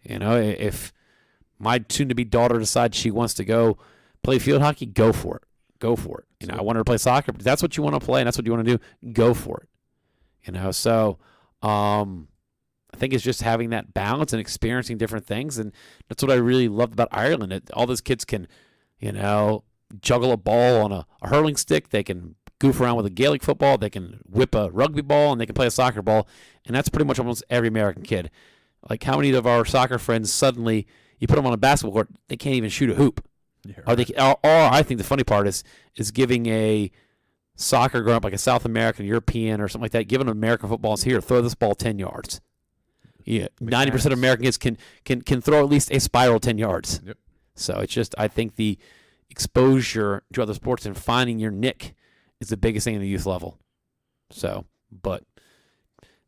If my soon-to-be daughter decides she wants to go play field hockey, go for it. I want her to play soccer, but if that's what you want to play and that's what you want to do, go for it. So I I think it's just having that balance and experiencing different things, and that's what I really loved about Ireland. All those kids can, juggle a ball on a hurling stick. They can goof around with a Gaelic football. They can whip a rugby ball, and they can play a soccer ball, and that's pretty much almost every American kid. Like, how many of our soccer friends suddenly you put them on a basketball court, they can't even shoot a hoop? Yeah, Or I think the funny part is giving a soccer growing up, like a South American, European, or something like that, giving American footballs here, throw this ball 10 yards. Yeah, 90% of American kids can throw at least a spiral 10 yards. Yep. So it's just, I think the exposure to other sports and finding your nick is the biggest thing in the youth level. So, but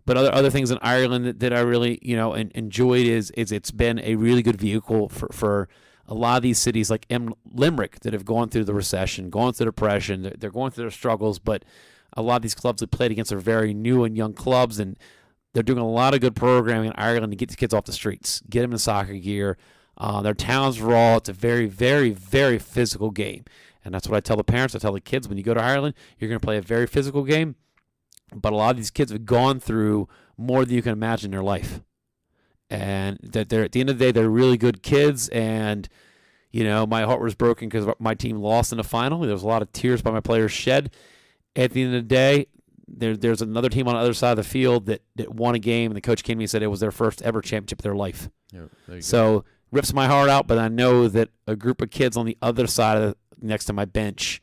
other things in Ireland that I really, enjoyed is it's been a really good vehicle for a lot of these cities like Limerick that have gone through the recession, gone through the depression. They're going through their struggles, but a lot of these clubs that played against are very new and young clubs, and they're doing a lot of good programming in Ireland to get the kids off the streets, get them in soccer gear. Their town's raw. It's a very, very, very physical game. And that's what I tell the parents. I tell the kids, when you go to Ireland, you're going to play a very physical game. But a lot of these kids have gone through more than you can imagine in their life. And that they're, at the end of the day, they're really good kids. And, my heart was broken because my team lost in the final. There was a lot of tears by my players shed. At the end of the day, there's another team on the other side of the field that won a game, and the coach came to me and said it was their first ever championship of their life. Yep, so rips my heart out, but I know that a group of kids on the other side next to my bench,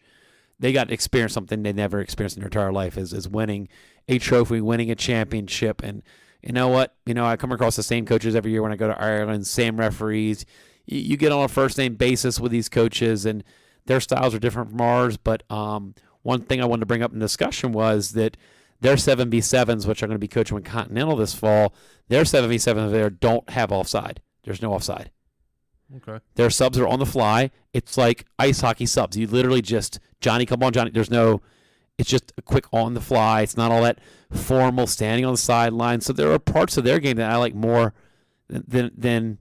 they got to experience something they never experienced in their entire life, is winning a trophy, winning a championship. And you know what? I come across the same coaches every year when I go to Ireland, same referees. You get on a first-name basis with these coaches, and their styles are different from ours, but one thing I wanted to bring up in discussion was that their 7v7s, which are going to be coaching with Continental this fall, their 7v7s there don't have offside. There's no offside. Okay. Their subs are on the fly. It's like ice hockey subs. You literally just, Johnny, come on, Johnny. It's just a quick on the fly. It's not all that formal standing on the sideline. So there are parts of their game that I like more than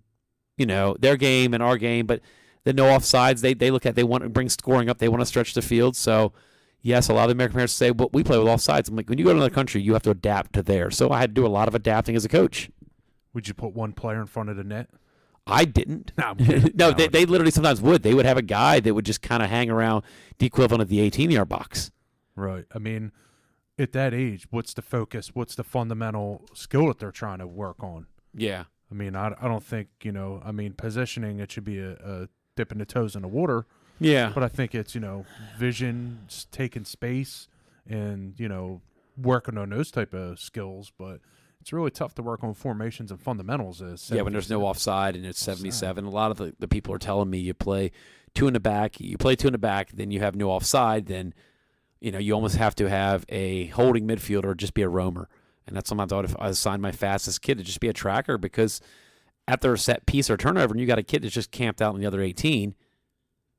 their game and our game, but the no offsides, they want to bring scoring up. They want to stretch the field. So, yes, a lot of the American parents say, well, we play with offsides. I'm like, when you go to another country, you have to adapt to theirs. So I had to do a lot of adapting as a coach. Would you put one player in front of the net? I didn't. No, they literally sometimes would. They would have a guy that would just kind of hang around the equivalent of the 18-yard box. Right. I mean, at that age, what's the focus? What's the fundamental skill that they're trying to work on? Yeah. I mean, I don't think, positioning, it should be a dipping the toes in the water. Yeah. But I think it's, vision, taking space, and, working on those type of skills. But it's really tough to work on formations and fundamentals. When there's no offside and it's 77. A lot of the people are telling me you play two in the back. You play two in the back, then you have no offside. Then, you almost have to have a holding midfielder or just be a roamer. And that's something I thought if I assigned my fastest kid to just be a tracker, because after a set piece or turnover and you got a kid that's just camped out in the other 18,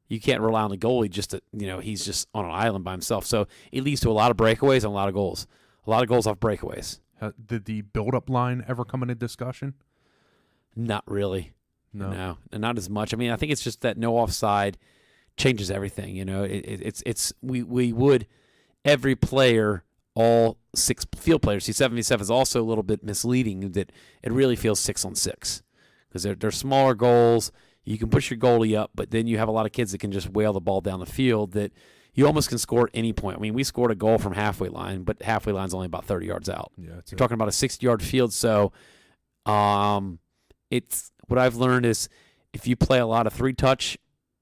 you can't rely on the goalie just to, he's just on an island by himself. So it leads to a lot of breakaways and a lot of goals. A lot of goals off breakaways. Did the build-up line ever come into discussion? Not really. No, not as much. I mean, I think it's just that no offside changes everything. We would, every player, all six field players. See, 7v7 is also a little bit misleading that it really feels 6-on-6 because they're smaller goals. You can push your goalie up, but then you have a lot of kids that can just whale the ball down the field that you almost can score at any point. I mean, we scored a goal from halfway line, but halfway line's only about 30 yards out. Yeah, you're talking about a 60-yard field. So it's what I've learned is if you play a lot of three-touch,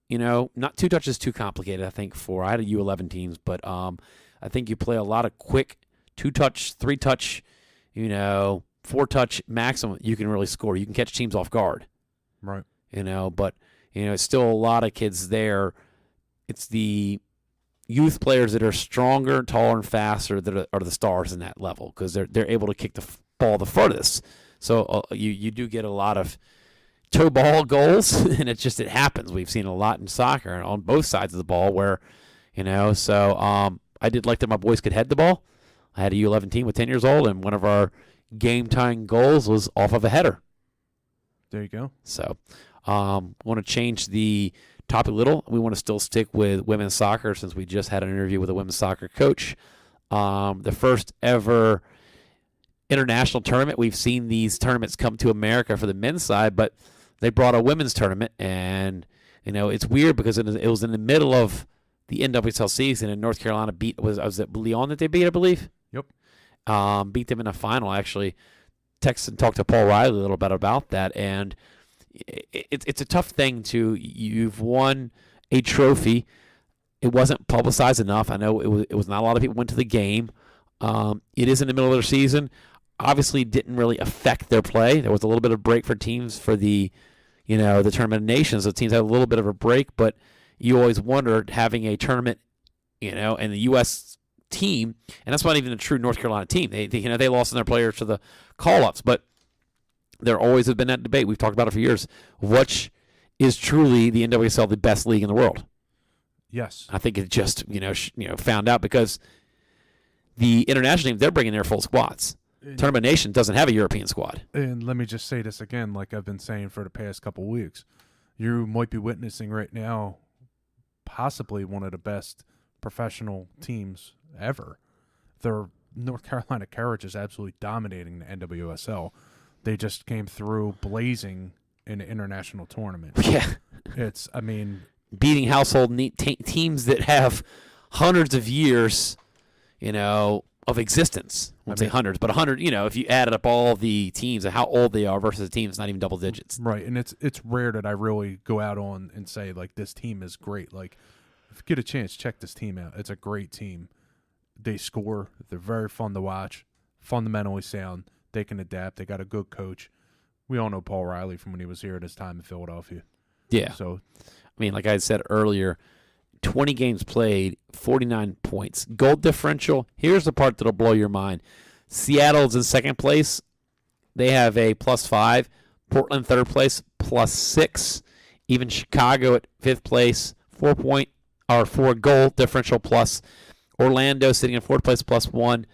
not two touch is too complicated, I think, I had a U11 teams, but I think you play a lot of quick two-touch, three-touch, four-touch maximum, you can really score. You can catch teams off guard. Right. But, it's still a lot of kids there. It's the youth players that are stronger, taller, and faster that are the stars in that level because they're able to kick the ball the furthest. So you do get a lot of toe ball goals, and it happens. We've seen a lot in soccer on both sides of the ball where, so I did like that my boys could head the ball. I had a U11 team with 10 years old, and one of our game-tying goals was off of a header. There you go. So want to change the topic a little. We want to still stick with women's soccer since we just had an interview with a women's soccer coach. The first ever international tournament. We've seen these tournaments come to America for the men's side, but they brought a women's tournament, and it's weird because it was in the middle of the NWSL season, and North Carolina was it Leon that they beat, I believe. Yep. Beat them in a final, actually. Texted and talked to Paul Riley a little bit about that, and it's a tough thing you've won a trophy. It wasn't publicized enough. I know it was not a lot of people went to the game. It is in the middle of their season. Obviously, didn't really affect their play. There was a little bit of break for teams for the Tournament of Nations. So teams had a little bit of a break, but you always wondered having a tournament, and the U.S. team, and that's not even a true North Carolina team. They lost in their players to the call-ups, but there always has been that debate. We've talked about it for years. Which is truly the NWSL the best league in the world? Yes. I think it just found out because the international team, they're bringing their full squads. Tournament Nation doesn't have a European squad. And let me just say this again, like I've been saying for the past couple weeks. You might be witnessing right now possibly one of the best professional teams ever. Their North Carolina Courage is absolutely dominating the NWSL. They just came through blazing in the international tournament. Yeah. Beating household teams that have hundreds of years, of existence. I won't say hundreds, but 100, if you added up all the teams and how old they are versus the teams, not even double digits. Right, and it's rare that I really go out on and say, like, this team is great. Like, if you get a chance, check this team out. It's a great team. They score. They're very fun to watch, fundamentally sound. They can adapt. They got a good coach. We all know Paul Riley from when he was here at his time in Philadelphia. Yeah. So, like I said earlier, 20 games played, 49 points. Goal differential, here's the part that'll blow your mind. Seattle's in second place. They have a +5. Portland third place, +6. Even Chicago at fifth place, 4 goal differential plus. Orlando sitting in fourth place, +1.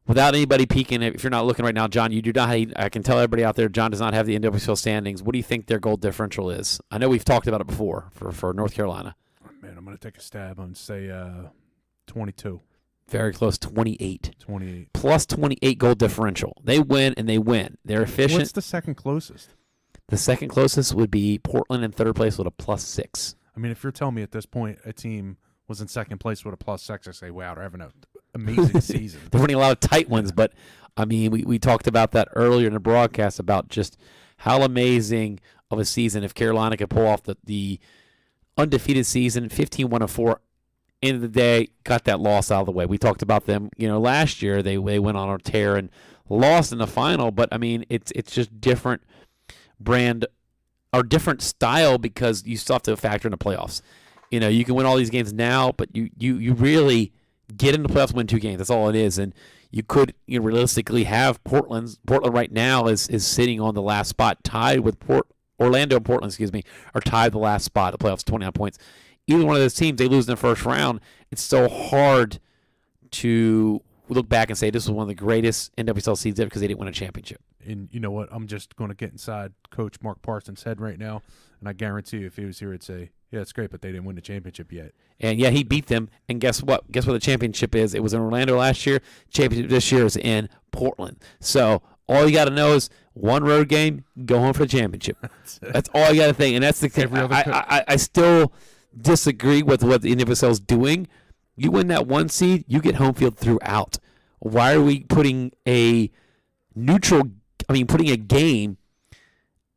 Without anybody peeking, if you're not looking right now, John, you do not. I can tell everybody out there, John does not have the NWSL standings. What do you think their goal differential is? I know we've talked about it before for North Carolina. Man, I'm going to take a stab and say 22. Very close, 28. 28. +28 goal differential. They win, and they win. They're efficient. What's the second closest? The second closest would be Portland in third place with a +6. If you're telling me at this point a team was in second place with a +6, I say, wow, they're having an amazing season. They're winning a lot of tight ones, but, we talked about that earlier in the broadcast about just how amazing of a season if Carolina could pull off the undefeated season, 15-1-4. End of the day, got that loss out of the way. We talked about them, last year. They went on a tear and lost in the final, but it's just different brand or different style because you still have to factor in the playoffs. You can win all these games now, but you really get into the playoffs, win 2 games. That's all it is, and you could realistically have Portland right now is sitting on the last spot, tied with Orlando and Portland, are tied the last spot. The playoffs, 29 points. Either one of those teams, they lose in the first round. It's so hard to look back and say this was one of the greatest NWSL seasons ever because they didn't win a championship. And you know what? I'm just going to get inside Coach Mark Parsons' head right now, and I guarantee you if he was here, he'd say, yeah, it's great, but they didn't win the championship yet. And, yeah, he beat them. And guess what? Guess what the championship is? It was in Orlando last year. Championship this year is in Portland. So all you got to know is one road game, go home for the championship. That's all you got to think. And that's the thing. I still disagree with what the NWSL is doing. You win that 1 seed, you get home field throughout. Why are we putting a game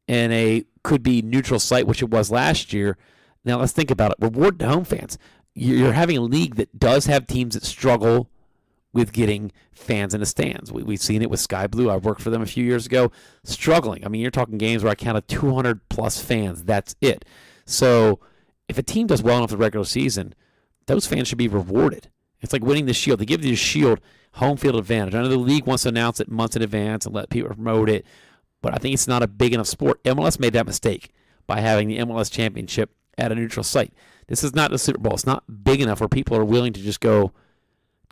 in a could be neutral site, which it was last year? Now let's think about it. Reward the home fans. You're having a league that does have teams that struggle with getting fans in the stands. We've seen it with Sky Blue. I worked for them a few years ago, struggling. You're talking games where I counted 200+ fans. That's it. So if a team does well enough the regular season, those fans should be rewarded. It's like winning the Shield. They give you the Shield home field advantage. I know the league wants to announce it months in advance and let people promote it, but I think it's not a big enough sport. MLS made that mistake by having the MLS championship at a neutral site. This is not the Super Bowl. It's not big enough where people are willing to just go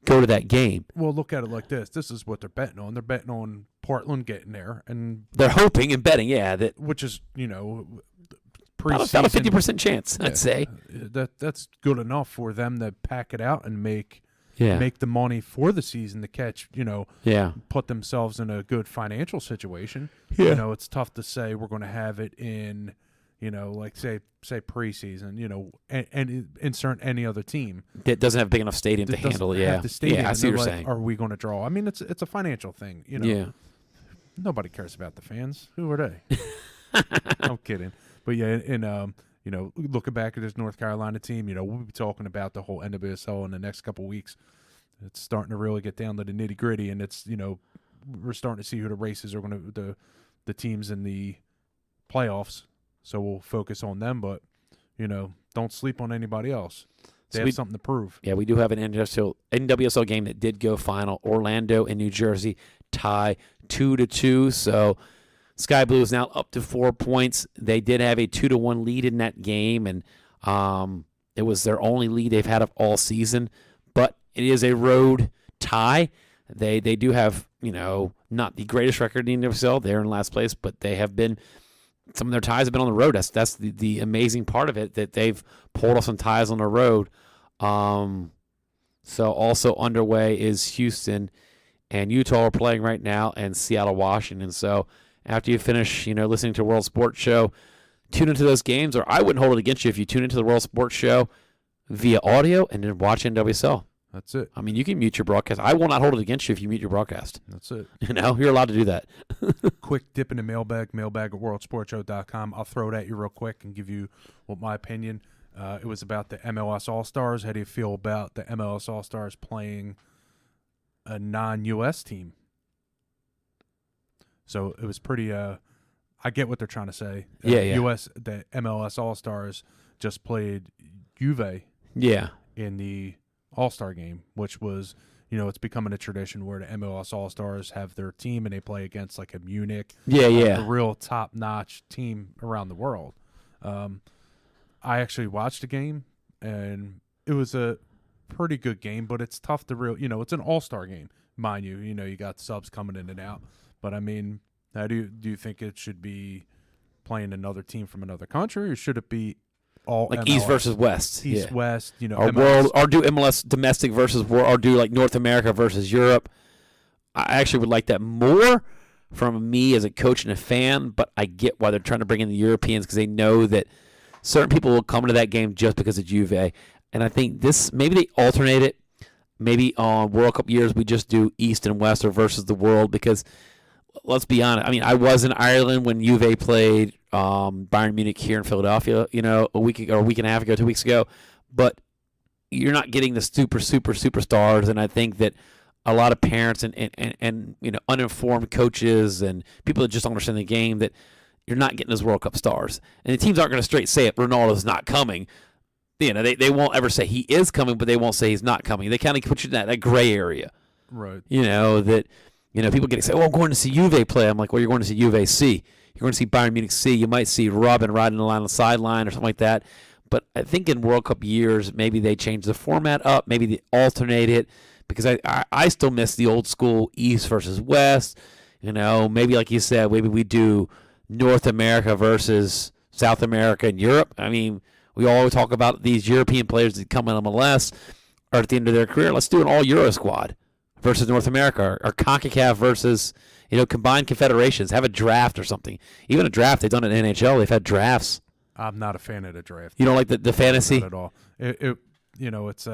to that game. Well, look at it like this. This is what they're betting on. They're betting on Portland getting there, and they're hoping and betting, which is about a 50% chance, I'd say. That's good enough for them to pack it out and make Yeah. make the money for the season to catch, Yeah. put themselves in a good financial situation. Yeah. It's tough to say we're going to have it in, like say preseason, and insert any other team. It doesn't have a big enough stadium to That doesn't handle. have Yeah. the stadium, Yeah. I and see what they're you're like, saying. Are we going to draw? I mean, it's a financial thing. Yeah. Nobody cares about the fans. Who are they? I'm kidding. But yeah, and looking back at this North Carolina team, we'll be talking about the whole NWSL in the next couple weeks. It's starting to really get down to the nitty gritty, and it's we're starting to see who the races are going to the teams in the playoffs. So we'll focus on them, but don't sleep on anybody else. They have something to prove. Yeah, we do have an NWSL game that did go final. Orlando and New Jersey tie 2-2. So Sky Blue is now up to 4 points. They did have a 2-1 lead in that game, and it was their only lead they've had of all season. But it is a road tie. They do have not the greatest record in the NWSL. They're in last place, but they have been. Some of their ties have been on the road. That's the amazing part of it, that they've pulled off some ties on the road. So also underway is Houston and Utah are playing right now, and Seattle, Washington. So after you finish, listening to World Sports Show, tune into those games, or I wouldn't hold it against you if you tune into the World Sports Show via audio and then watch NWSL. That's it. I mean, you can mute your broadcast. I will not hold it against you if you mute your broadcast. That's it. You're allowed to do that. Quick dip in the mailbag at worldsportshow.com. I'll throw it at you real quick and give you my opinion. It was about the MLS All-Stars. How do you feel about the MLS All-Stars playing a non-U.S. team? So it was pretty I get what they're trying to say. Yeah. The MLS All-Stars just played Juve Yeah. in the All-Star game, which was, it's becoming a tradition where the MLS All-Stars have their team and they play against like a Munich, a real top-notch team around the world. I actually watched the game, and it was a pretty good game, but it's tough to it's an All-Star game, mind you. You got subs coming in and out. But, I mean, how do you think it should be playing another team from another country, or should it be all like MLS? East versus West? East, West, or MLS. world, or do MLS domestic versus world, or do like North America versus Europe. I actually would like that more from me as a coach and a fan, but I get why they're trying to bring in the Europeans, because they know that certain people will come to that game just because of Juve. And I think maybe they alternate it. Maybe on World Cup years we just do East and West or versus the world, because let's be honest. I mean, I was in Ireland when Juve played Bayern Munich here in Philadelphia, a week ago, or a week and a half ago, 2 weeks ago. But you're not getting the superstars, and I think that a lot of parents and uninformed coaches and people that just don't understand the game, that you're not getting those World Cup stars. And the teams aren't going to straight say it, Ronaldo's not coming. They won't ever say he is coming, but they won't say he's not coming. They kind of put you in that gray area. Right. People get excited, I'm going to see Juve play. I'm like, well, you're going to see Juve C. You're going to see Bayern Munich C. You might see Robin riding the line on the sideline or something like that. But I think in World Cup years, maybe they change the format up. Maybe they alternate it, because I still miss the old school East versus West. Maybe like you said, maybe we do North America versus South America and Europe. I mean, we always talk about these European players that come in MLS or at the end of their career. Let's do an all-Euro squad versus North America, or CONCACAF versus, combined confederations. Have a draft or something. Even a draft. They've done it in NHL. They've had drafts. I'm not a fan of the draft. You don't like the fantasy? Not at all. It's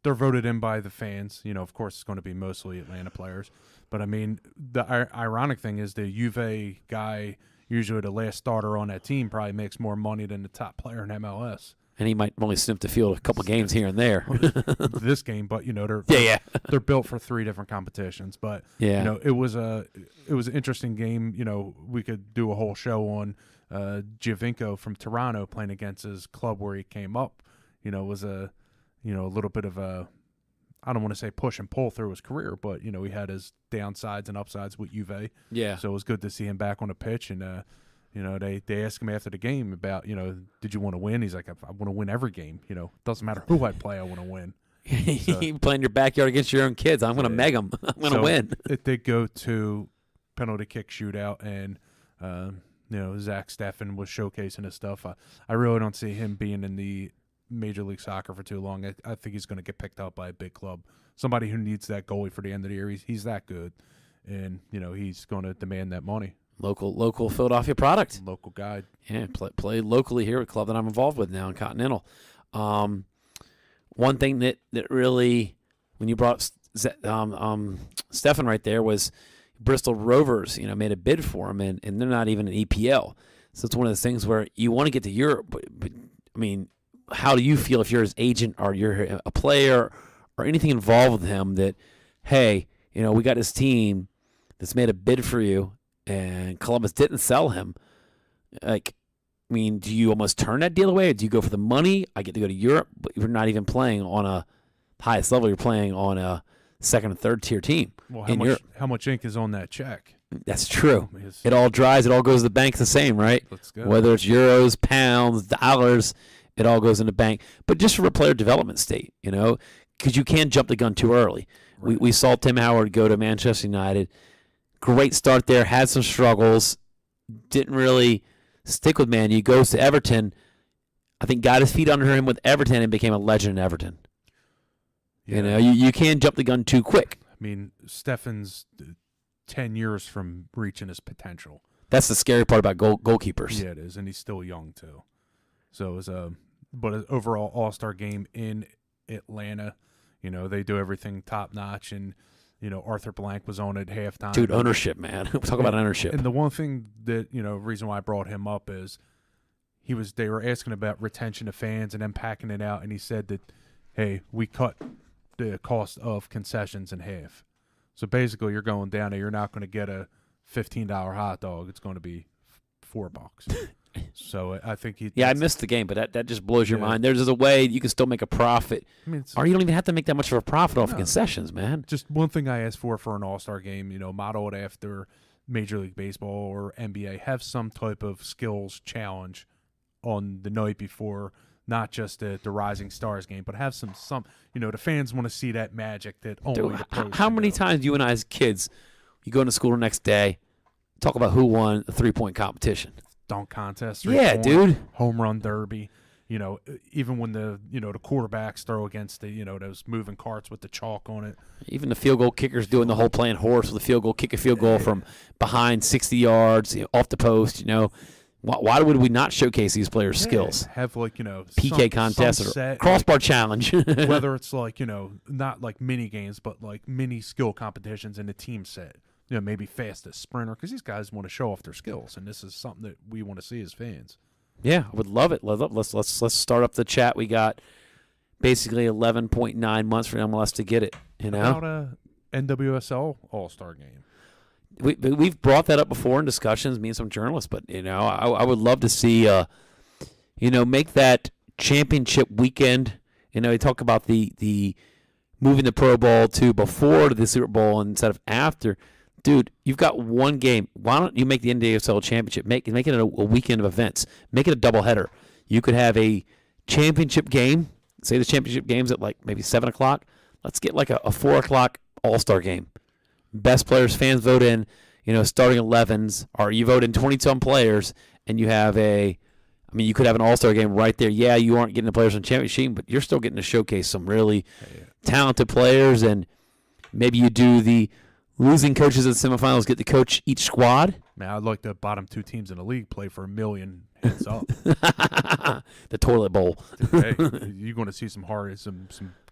they're voted in by the fans. Of course, it's going to be mostly Atlanta players. But I mean, the ironic thing is the Juve guy, usually the last starter on that team, probably makes more money than the top player in MLS. And he might only sniff the field a couple games here and there. This game, but they're built for three different competitions. But it was an interesting game. We could do a whole show on Giovinco from Toronto playing against his club where he came up. It was a little bit of a, I don't want to say push and pull through his career, but he had his downsides and upsides with Juve. Yeah. So it was good to see him back on the pitch, and they asked him after the game about, did you want to win? He's like, I want to win every game. Doesn't matter who I play, I want to win. So, you play in your backyard against your own kids. I'm going to meg them. I'm going to win. It did go to penalty kick shootout, and Zach Steffen was showcasing his stuff. I really don't see him being in the Major League Soccer for too long. I think he's going to get picked up by a big club, somebody who needs that goalie for the end of the year. He's that good, and he's going to demand that money. Local Philadelphia product. Local guy. Yeah, play locally here, a club that I'm involved with now in Continental. One thing that really, when you brought Stefan right there, was Bristol Rovers, made a bid for him, and they're not even an EPL. So it's one of those things where you want to get to Europe, but I mean, how do you feel if you're his agent or you're a player or anything involved with him that, hey, we got this team that's made a bid for you and Columbus didn't sell him? Like, I mean, do you almost turn that deal away, or do you go for the money? I get to go to Europe, but you're not even playing on a highest level. You're playing on a second and third tier team. Well, how much ink is on that check? That's true. It all dries. It all goes to the bank the same, right? Let's go. Whether it's euros, pounds, dollars, it all goes in the bank. But just for a player development state, because you can't jump the gun too early. Right. We saw Tim Howard go to Manchester United. Great start there. Had some struggles. Didn't really stick with Man U. Goes to Everton. I think got his feet under him with Everton and became a legend in Everton. Yeah. You can't jump the gun too quick. I mean, Stefan's 10 years from reaching his potential. That's the scary part about goalkeepers. Yeah, it is, and he's still young too. So it was but an overall all-star game in Atlanta. They do everything top notch, and Arthur Blank was on at halftime. Dude, ownership, man. Talk about ownership. And the one thing that reason why I brought him up is they were asking about retention of fans and then packing it out, and he said that, hey, we cut the cost of concessions in half. So basically, you're going down there. You're not going to get a $15 hot dog. It's going to be $4. So I think I missed the game, but that just blows your mind. There's a way you can still make a profit. I mean, or you don't even have to make that much of a profit off of concessions, man. Just one thing I asked for an all-star game, modeled after Major League Baseball or NBA, have some type of skills challenge on the night before. Not just the Rising Stars game, but have some the fans want to see that magic that only the pros how many times you and I as kids, you go into school the next day, talk about who won a 3-point competition. Dunk contest. Yeah, dude. Home run derby. Even when the quarterbacks throw against the those moving carts with the chalk on it. Even the field goal kickers doing the whole playing horse with the field goal, kick a field goal from behind 60 yards, off the post, Why would we not showcase these players' skills? Have PK contest or crossbar challenge. Whether it's not like mini games, but like mini skill competitions in the team set. Maybe fastest sprinter, because these guys want to show off their skills, and this is something that we want to see as fans. Yeah, I would love it. Let's start up the chat. We got basically 11.9 months for MLS to get it. About a NWSL All-Star game. We've brought that up before in discussions, me and some journalists, but I would love to see make that championship weekend. You talk about the moving the Pro Bowl to before the Super Bowl instead of after. Dude, you've got one game. Why don't you make the NWSL championship? Make it a weekend of events. Make it a doubleheader. You could have a championship game. Say the championship game's at maybe 7 o'clock. Let's get a 4 o'clock All-Star game. Best players, fans vote in, starting 11s, or you vote in 20-some players, and you have you could have an all-star game right there. Yeah, you aren't getting the players on championship, but you're still getting to showcase some really talented players, and maybe you do the losing coaches in the semifinals get to coach each squad. Man, I'd like the bottom two teams in the league play for $1 million heads up. The toilet bowl. Hey, you're going to see some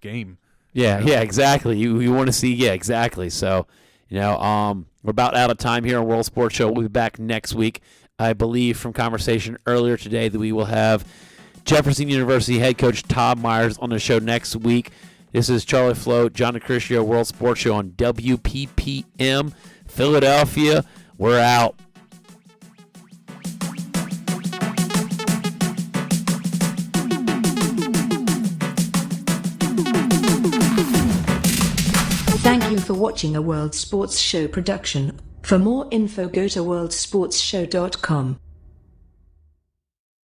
game. Yeah, exactly. You want to see, exactly. So, we're about out of time here on World Sports Show. We'll be back next week. I believe from conversation earlier today that we will have Jefferson University head coach Todd Myers on the show next week. This is Charlie Flo, John DeCriscio, World Sports Show on WPPM, Philadelphia. We're out. Thank you for watching a World Sports Show production. For more info, go to worldsportsshow.com.